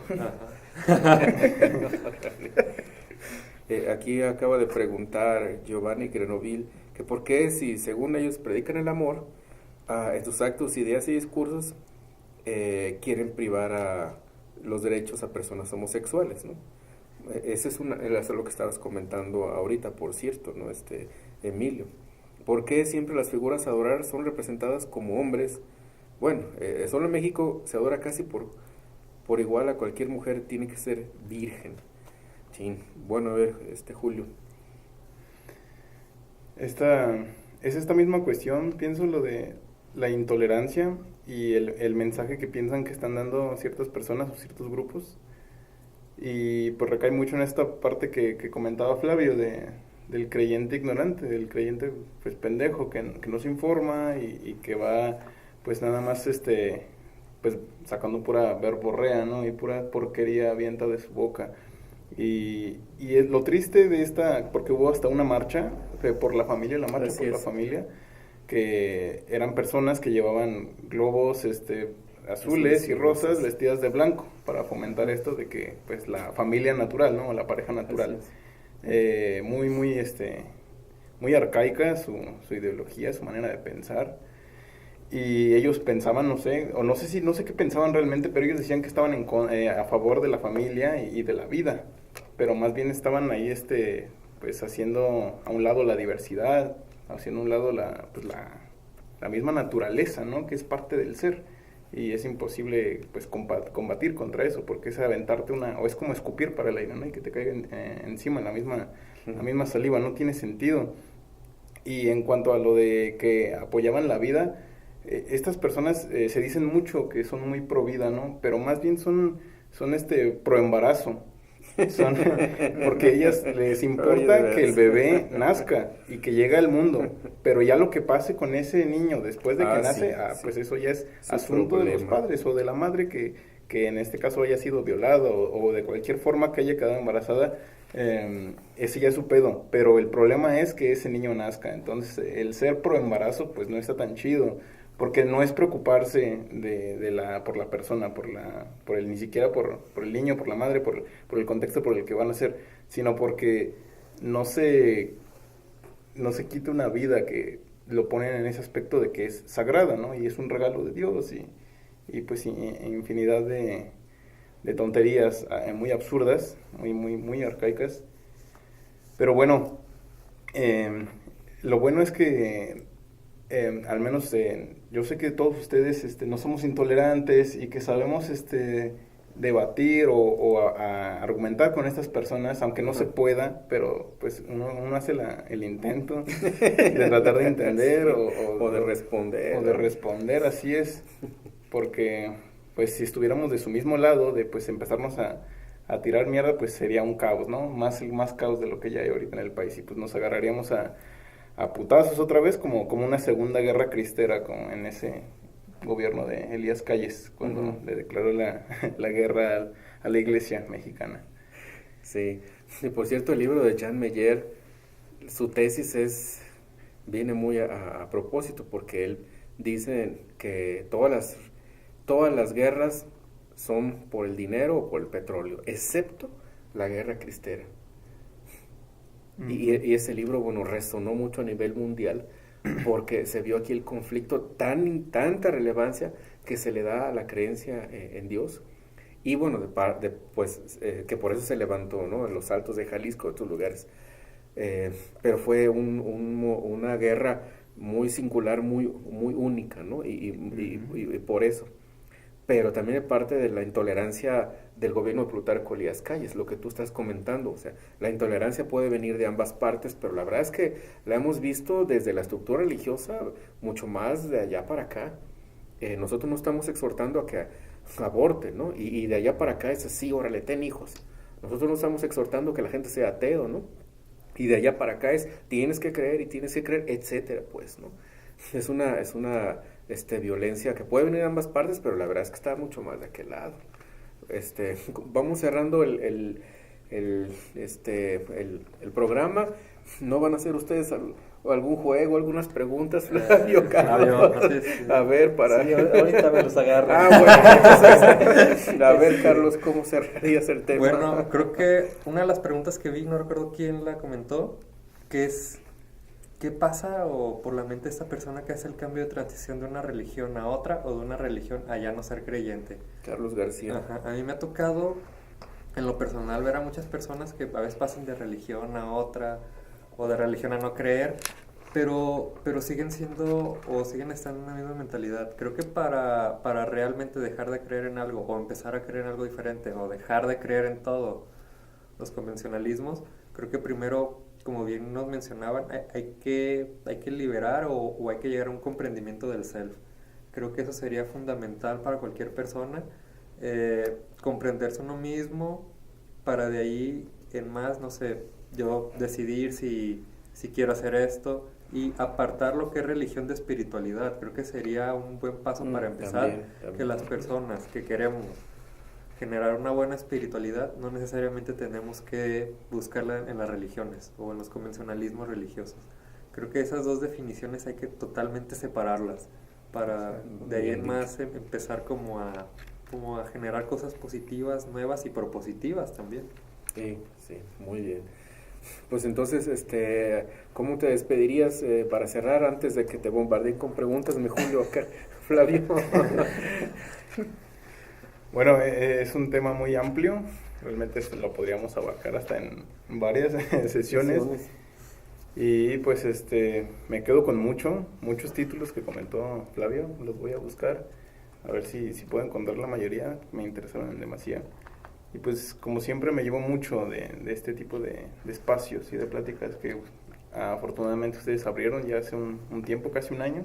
Aquí acaba de preguntar Giovanni Grenoville que por qué, si según ellos predican el amor, en sus actos, ideas y discursos quieren privar a los derechos a personas homosexuales, ¿no? Eso es lo que estabas comentando ahorita, por cierto, ¿no? Emilio. ¿Por qué siempre las figuras a adorar son representadas como hombres? Bueno, solo en México se adora casi por igual a cualquier mujer, tiene que ser virgen. Sí. Bueno, a ver, Julio. Es esta misma cuestión, pienso, lo de la intolerancia y el mensaje que piensan que están dando ciertas personas o ciertos grupos. Y pues recae mucho en esta parte que comentaba Flavio del creyente ignorante, del creyente pues pendejo, que no se informa y que va pues nada más pues sacando pura verborrea, ¿no? Y pura porquería avienta de su boca. Y es lo triste de porque hubo hasta una marcha por la familia, la marcha por la familia, que eran personas que llevaban globos azules y rosas vestidas de blanco para fomentar esto de que pues la familia natural, ¿no? La pareja natural. Muy arcaica su ideología, su manera de pensar. Y ellos pensaban, no sé qué pensaban realmente, pero ellos decían que estaban a favor de la familia y de la vida, pero más bien estaban ahí pues haciendo a un lado la diversidad, haciendo a un lado la misma naturaleza, ¿no? Que es parte del ser, y es imposible pues combatir contra eso, porque es aventarte o es como escupir para el aire, ¿no? Y que te caiga encima la misma saliva, no tiene sentido. Y en cuanto a lo de que apoyaban la vida, estas personas se dicen mucho que son muy pro vida, ¿no? Pero más bien son pro embarazo. Porque a ellas les importa que el bebé nazca y que llegue al mundo, pero ya lo que pase con ese niño después de que nace, pues eso ya es asunto de los padres o de la madre que en este caso haya sido violado o de cualquier forma que haya quedado embarazada. Ese ya es su pedo, pero el problema es que ese niño nazca. Entonces el ser pro embarazo pues no está tan chido, porque no es preocuparse por la persona, ni siquiera por el niño, por la madre, por el contexto por el que van a ser, sino porque no se quita una vida que lo ponen en ese aspecto de que es sagrada, ¿no? Y es un regalo de Dios y pues infinidad de tonterías muy absurdas, muy arcaicas. Pero bueno, lo bueno es que al menos yo sé que todos ustedes no somos intolerantes y que sabemos debatir a argumentar con estas personas, aunque no se pueda, pero pues uno hace el intento de tratar de entender o de responder. O de responder, así es, porque pues si estuviéramos de su mismo lado, de pues empezarnos a tirar mierda, pues sería un caos, ¿no? Más caos de lo que ya hay ahorita en el país, y pues nos agarraríamos a putazos otra vez, como una segunda guerra cristera, como en ese gobierno de Elías Calles, cuando le declaró la guerra a la iglesia mexicana. Sí, y por cierto, el libro de Jan Meyer, su tesis viene muy a propósito, porque él dice que todas las guerras son por el dinero o por el petróleo, excepto la guerra cristera. Y ese libro, bueno, resonó mucho a nivel mundial, porque se vio aquí el conflicto, tanta relevancia que se le da a la creencia en Dios. Y bueno, que por eso se levantó, ¿no?, en los Altos de Jalisco, otros lugares. Pero fue una guerra muy singular, muy única, ¿no? Y por eso. Pero también es parte de la intolerancia del gobierno de Plutarco Elías Calles, lo que tú estás comentando. O sea, la intolerancia puede venir de ambas partes, pero la verdad es que la hemos visto desde la estructura religiosa mucho más de allá para acá. Nosotros no estamos exhortando a que aborten, ¿no? Y de allá para acá es así, órale, ten hijos. Nosotros no estamos exhortando que la gente sea ateo, ¿no? Y de allá para acá es, tienes que creer, etcétera, pues, ¿no? Es una violencia que puede venir de ambas partes, pero la verdad es que está mucho más de aquel lado. Vamos cerrando el programa. ¿No van a hacer ustedes algún juego, algunas preguntas, Flavio, Carlos? A ver, Sí, ahorita me los agarro. Bueno, a ver, Carlos, ¿cómo cerrarías el tema? Bueno, creo que una de las preguntas que vi, no recuerdo quién la comentó, que es, ¿qué pasa o por la mente de esta persona que hace el cambio de transición de una religión a otra o de una religión a ya no ser creyente? Carlos García. Ajá, a mí me ha tocado, en lo personal, ver a muchas personas que a veces pasan de religión a otra o de religión a no creer, pero siguen siendo o siguen estando en la misma mentalidad. Creo que para realmente dejar de creer en algo o empezar a creer en algo diferente o dejar de creer en todo los convencionalismos, creo que primero, como bien nos mencionaban, hay que liberar o hay que llegar a un comprendimiento del self. Creo que eso sería fundamental para cualquier persona, comprenderse uno mismo, para de ahí en más, no sé, yo decidir si quiero hacer esto y apartar lo que es religión de espiritualidad. Creo que sería un buen paso para empezar, también. Que las personas que queremos generar una buena espiritualidad no necesariamente tenemos que buscarla en las religiones o en los convencionalismos religiosos. Creo que esas dos definiciones hay que totalmente separarlas para de ahí en más empezar como a generar cosas positivas, nuevas y propositivas también. Sí, muy bien. Pues entonces, ¿cómo te despedirías para cerrar antes de que te bombardeen con preguntas, mi Julio, acá, Flavio? Bueno, es un tema muy amplio, realmente lo podríamos abarcar hasta en varias sesiones. Y pues me quedo con muchos títulos que comentó Flavio, los voy a buscar, a ver si puedo encontrar la mayoría, me interesaron en demasía. Y pues como siempre me llevo mucho de este tipo de espacios y de pláticas que afortunadamente ustedes abrieron ya hace un tiempo, casi un año.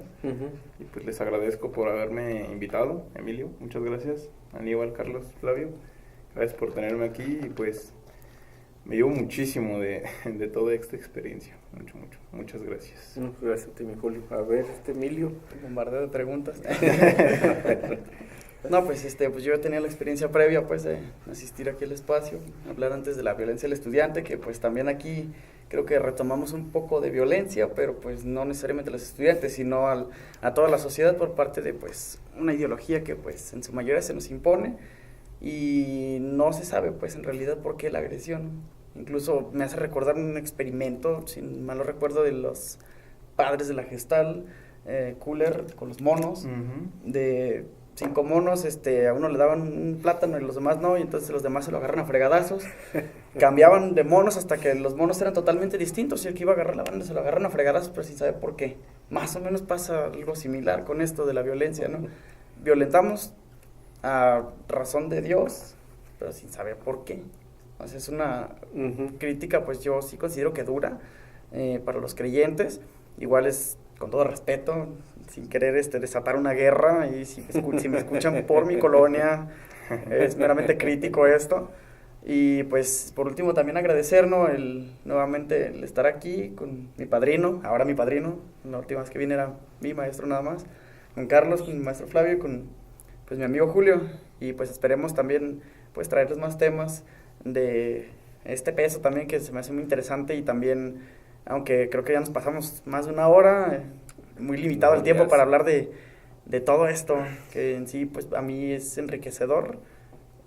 Y pues les agradezco por haberme invitado, Emilio, muchas gracias, Aníbal, Carlos, Flavio, gracias por tenerme aquí y pues me llevo muchísimo de toda esta experiencia, muchas gracias. Gracias a ti, mi Julio. A ver, Emilio. Bombardeo de preguntas. No, pues pues yo tenía la experiencia previa pues de asistir aquí al espacio, hablar antes de la violencia del estudiante, que pues también aquí creo que retomamos un poco de violencia, pero pues no necesariamente a los estudiantes, sino a toda la sociedad por parte de pues una ideología que pues en su mayoría se nos impone y no se sabe pues en realidad por qué la agresión. Incluso me hace recordar un experimento, si mal no recuerdo, de los padres de la Gestalt, Kuller con los monos, de 5 monos, a uno le daban un plátano y los demás no, y entonces los demás se lo agarran a fregadazos. Cambiaban de monos hasta que los monos eran totalmente distintos, y el que iba a agarrar la banda se lo agarran a fregadazos, pero sin saber por qué. Más o menos pasa algo similar con esto de la violencia, ¿no? Violentamos a razón de Dios, pero sin saber por qué. O sea, es una crítica, pues yo sí considero que dura para los creyentes. Igual es con todo respeto, sin querer desatar una guerra, y si me escuchan por mi colonia, es meramente crítico esto. Y pues por último también agradecer, ¿no? Nuevamente el estar aquí con mi padrino, ahora mi padrino, la última vez que vine era mi maestro nada más, con Carlos, con mi maestro Flavio y con pues mi amigo Julio, y pues esperemos también pues traerles más temas de este peso también, que se me hace muy interesante, y también, aunque creo que ya nos pasamos más de una hora, muy limitado el tiempo para hablar de todo esto, que en sí pues a mí es enriquecedor,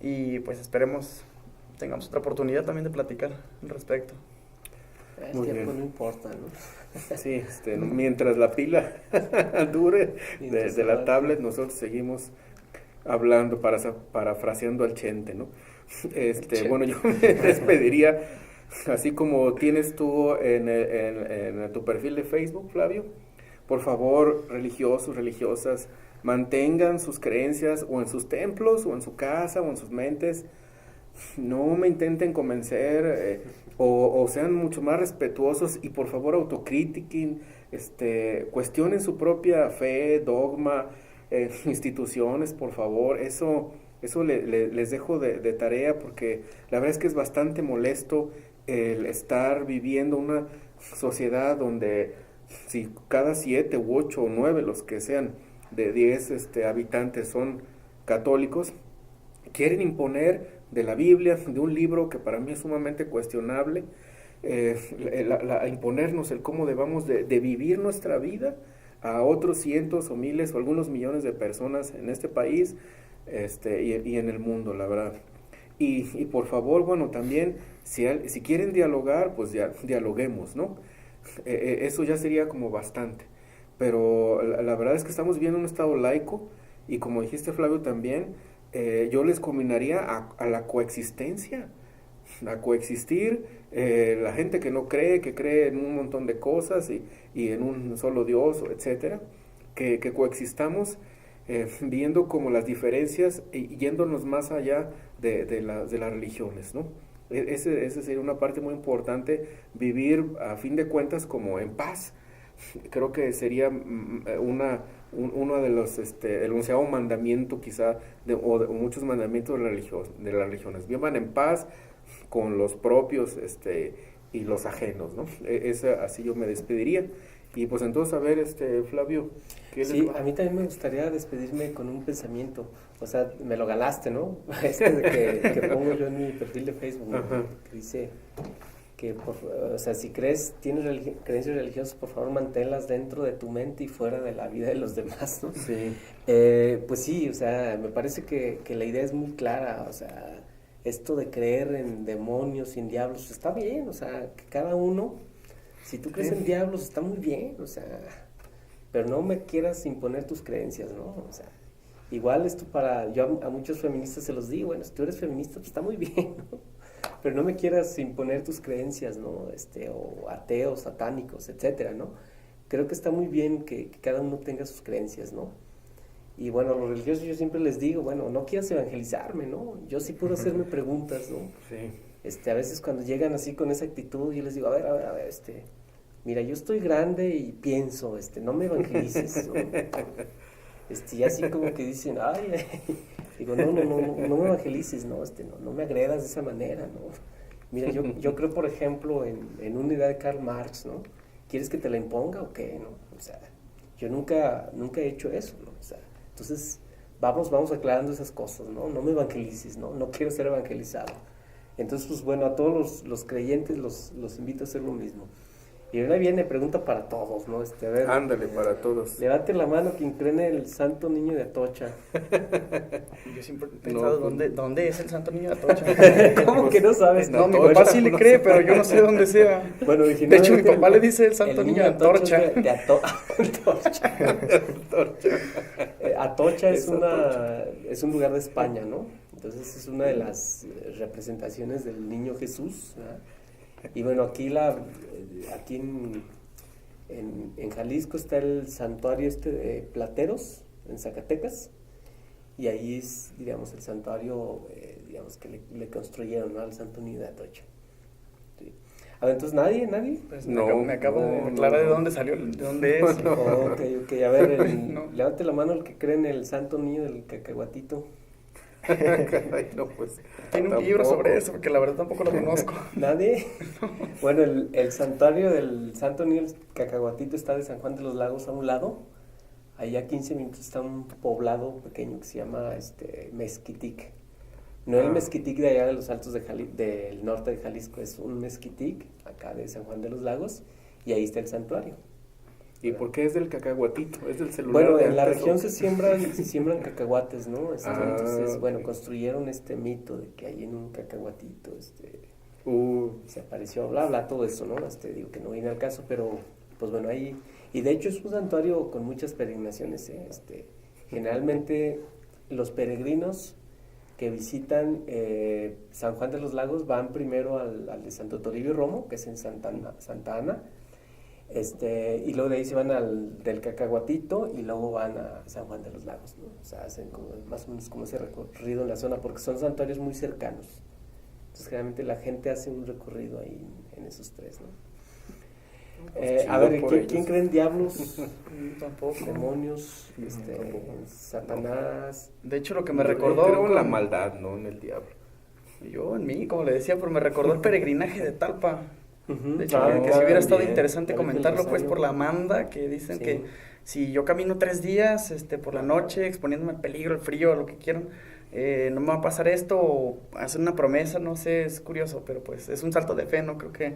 y pues esperemos tengamos otra oportunidad también de platicar al respecto. El Muy tiempo bien. no importa, ¿no? Sí, mientras la pila dure Mientras de la avance. tablet, nosotros seguimos hablando, parafraseando al Chente, ¿no? Bueno, yo me despediría, así como tienes tú en tu perfil de Facebook, Flavio. Por favor, religiosos, religiosas, mantengan sus creencias o en sus templos, o en su casa, o en sus mentes. No me intenten convencer, o sean mucho más respetuosos, y por favor autocritiquen, cuestionen su propia fe, dogma, instituciones, por favor. Eso les dejo de tarea, porque la verdad es que es bastante molesto el estar viviendo una sociedad donde si cada 7 u 8 o 9, los que sean, de 10 habitantes son católicos, quieren imponer de la Biblia, de un libro que para mí es sumamente cuestionable, imponernos el cómo debamos de vivir nuestra vida a otros cientos o miles o algunos millones de personas en este país y en el mundo, la verdad. Y por favor, bueno, también si quieren dialogar, pues ya dialoguemos, ¿no? Eso ya sería como bastante. Pero la verdad es que estamos viviendo un estado laico, y como dijiste, Flavio, también yo les combinaría a la coexistencia, a coexistir, la gente que no cree, que cree en un montón de cosas y en un solo Dios, etcétera, que coexistamos, viendo como las diferencias y yéndonos más allá de las religiones, ¿no? Esa sería una parte muy importante, vivir a fin de cuentas como en paz. Creo que sería uno de los, el 11º mandamiento quizá, o muchos mandamientos de las religiones. Vivan en paz con los propios y los ajenos, ¿no? Así yo me despediría. Y pues entonces, a ver, Flavio, ¿qué Sí, les va? a mí también me gustaría despedirme con un pensamiento. O sea, me lo ganaste, ¿no? Que pongo yo en mi perfil de Facebook, ¿no? Ajá. Que dice que, o sea, si tienes creencias religiosas, por favor, manténlas dentro de tu mente y fuera de la vida de los demás, ¿no? Sí. Pues sí, o sea, me parece que la idea es muy clara. O sea, esto de creer en demonios y en diablos está bien. O sea, que cada uno, si tú crees en diablos, está muy bien. O sea, pero no me quieras imponer tus creencias, ¿no? O sea, igual esto yo a muchos feministas se los digo, bueno, si tú eres feminista, pues está muy bien, ¿no? Pero no me quieras imponer tus creencias, ¿no? O ateos, satánicos, etcétera, ¿no? Creo que está muy bien que cada uno tenga sus creencias, ¿no? Y bueno, a los religiosos yo siempre les digo, bueno, no quieras evangelizarme, ¿no? Yo sí puedo hacerme preguntas, ¿no? Sí. A veces cuando llegan así con esa actitud, yo les digo, a ver, mira, yo estoy grande y pienso, no me evangelices, ¿no? Y así como que dicen, ay, digo, no me evangelices, no me agredas de esa manera, ¿no? Mira, yo creo, por ejemplo, en una idea de Karl Marx, ¿no? ¿Quieres que te la imponga o qué, no? O sea, yo nunca he hecho eso, ¿no? O sea, entonces, vamos aclarando esas cosas, ¿no? No me evangelices, ¿no? No quiero ser evangelizado. Entonces, pues bueno, a todos los creyentes los invito a hacer lo mismo. Y ahora viene pregunta para todos, ¿no? A ver, Ándale, para todos. levante la mano quien cree en el Santo Niño de Atocha. Yo siempre he pensado, pues, ¿dónde es el Santo Niño de Atocha? ¿Cómo que no sabes? No, mi papá sí le cree, pero yo no sé dónde sea. Bueno, De hecho, mi originalmente papá le dice el Santo Niño de Antorcha. Antorcha. Atocha es Es Atocha. es un lugar de España, ¿no? Entonces es una de las representaciones del niño Jesús, ¿verdad? Y bueno, aquí en Jalisco está el santuario de Plateros, en Zacatecas, y ahí es, digamos, el santuario, digamos, que le construyeron, ¿no? Al Santo Niño de Atocha. Sí. A ver, entonces, ¿nadie? Pues No, me acabo de no, aclarar no. de dónde salió, de dónde es. No. Ok, a ver, No. levante la mano el que cree en el Santo Niño del Cacahuatito. Caray, no, pues. Tiene un libro tampoco. sobre eso, porque la verdad tampoco lo conozco. ¿Nadie? Bueno, el santuario del Santo Niño del Cacahuatito está de San Juan de los Lagos a un lado. Ahí a 15 minutos está un poblado pequeño que se llama Mezquitic. No el Mezquitic de allá de los altos del norte de Jalisco, es un Mezquitic acá de San Juan de los Lagos, y ahí está el santuario. ¿Y por qué es del cacahuatito? ¿Es del celular? Bueno, de en la antes, región o? se siembran cacahuates, ¿no? Entonces, bueno, ok. construyeron este mito de que hay en un cacahuatito, Uh, se apareció, bla, bla, todo eso, ¿no? Digo que no viene al caso, pero, pues bueno, ahí, y de hecho es un santuario con muchas peregrinaciones, ¿eh? Generalmente los peregrinos que visitan San Juan de los Lagos van primero al de Santo Toribio Romo, que es en Santa Ana, y luego de ahí se van al del Cacahuatito y luego van a San Juan de los Lagos, ¿no? O sea, hacen como, más o menos como ese recorrido en la zona, porque son santuarios muy cercanos. Entonces, generalmente la gente hace un recorrido ahí en esos tres, ¿no? chido A ver, por ¿quién ellos. cree en diablos, Tampoco. demonios, tampoco. Satanás? De hecho, lo que me Yo recordó... creo en la con- maldad, no en el diablo. Yo en mí, como le decía, pero me recordó el peregrinaje de Talpa. Ujú. De hecho, Ah, que si hubiera estado bien. interesante La Virgen del comentarlo, pues Rosario. por la manda, que dicen Sí. que si yo camino 3 días por la noche, exponiéndome al peligro, al frío, a lo que quieran, no me va a pasar esto, o hacer una promesa, no sé, es curioso, pero pues es un salto de fe, ¿no? Creo que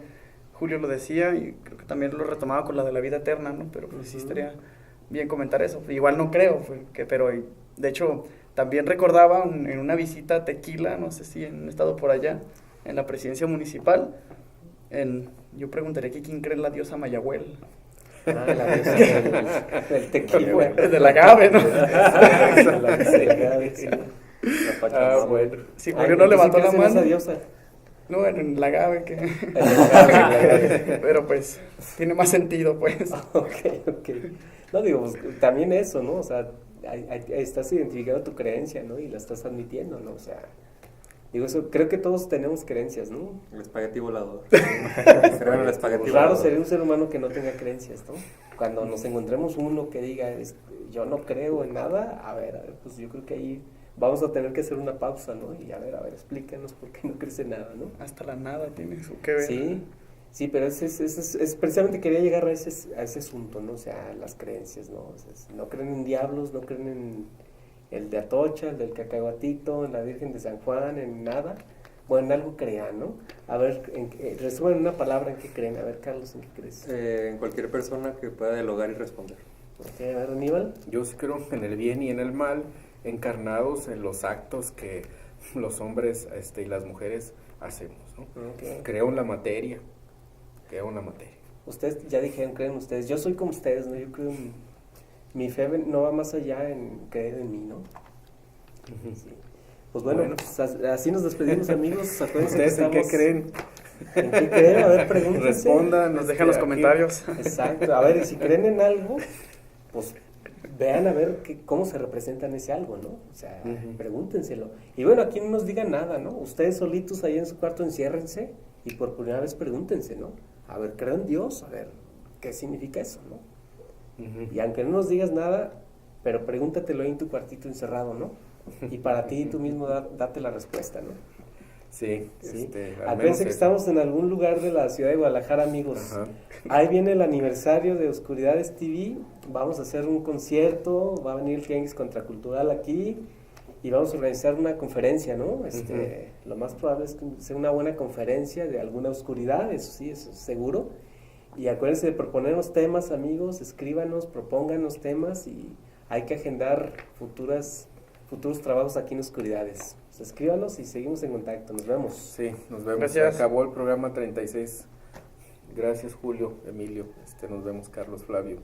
Julio lo decía y creo que también lo retomaba con la de la vida eterna, ¿no? Pero pues sí Ujú. estaría bien comentar eso. Igual no creo, pero de hecho también recordaba en una visita a Tequila, no sé si han estado por allá, en la presidencia municipal, yo preguntaría que quién cree en la diosa Mayagüel. Ah, la diosa del tequila. Del agave, ¿no? La diosa del agave, sí. La Pachamama. Ah, bueno. Si Ay, Julio no ¿tú sí levantó la crees en esa mano. diosa? No, en el agave, que... El agave. Pero pues, tiene más sentido, pues. Ok. No, digo, pues, también eso, ¿no? O sea, ahí estás identificando tu creencia, ¿no? Y la estás admitiendo, ¿no? O sea, digo, eso, creo que todos tenemos creencias, ¿no? El espagueti volador. Creo en el espagueti Raro volador. sería un ser humano que no tenga creencias, ¿no? Cuando nos encontremos uno que diga, yo no creo en nada, a ver, pues yo creo que ahí vamos a tener que hacer una pausa, ¿no? Y a ver, explícanos por qué no crees en nada, ¿no? Hasta la nada tiene su que ver. Sí, pero es precisamente quería llegar a ese asunto, ¿no? O sea, las creencias, ¿no? O sea, no creen en diablos, no creen en el de Atocha, el del Cacahuatito, en la Virgen de San Juan, en nada. Bueno, en algo crean, ¿no? A ver, resumen una palabra en qué creen. A ver, Carlos, ¿en qué crees? En cualquier persona que pueda dialogar y responder. Ok, a ver, Aníbal. Yo sí creo en el bien y en el mal, encarnados en los actos que los hombres y las mujeres hacemos, ¿no? Ok. Creo en la materia. Ustedes ya dijeron, creen ustedes. Yo soy como ustedes, ¿no? Yo creo en... Mi fe no va más allá en creer en mí, ¿no? Sí. Pues bueno, pues así nos despedimos, amigos. Acuérdense que ¿Ustedes en qué estamos- creen? ¿En qué creen? A ver, pregúntense. Respondan. Nos dejan los aquí. comentarios. Exacto. A ver, y si creen en algo, pues vean a ver cómo se representan ese algo, ¿no? O sea, Ujú. pregúntenselo. Y bueno, aquí no nos digan nada, ¿no? Ustedes solitos ahí en su cuarto enciérrense y por primera vez pregúntense, ¿no? A ver, creo en Dios, a ver, ¿qué significa eso, no? Ujú. Y aunque no nos digas nada, pero pregúntatelo ahí en tu cuartito encerrado, ¿no? Y para ti tú mismo date la respuesta, ¿no? Sí, ¿Sí? al Acuérdense menos que eso. estamos en algún lugar de la ciudad de Guadalajara, amigos. Ajá. Ahí viene el aniversario de Oscuridades TV. Vamos a hacer un concierto. Va a venir el Tianguis Contracultural aquí. Y vamos a organizar una conferencia, ¿no? Lo más probable es que sea una buena conferencia de alguna oscuridad, eso sí, eso es seguro. Y acuérdense de proponernos temas, amigos. Escríbanos, propónganos temas y hay que agendar futuros trabajos aquí en Oscuridades. Pues escríbanos y seguimos en contacto. Nos vemos. Sí, nos vemos. Gracias. Acabó el programa 36. Gracias, Julio, Emilio. Nos vemos, Carlos, Flavio.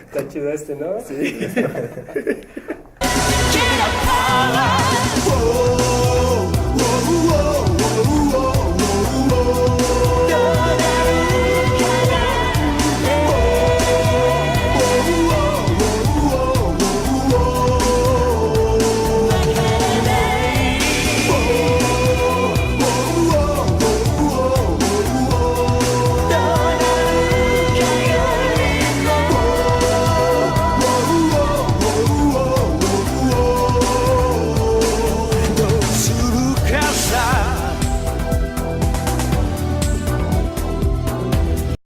Está chido este, ¿no? Sí. Get up, power.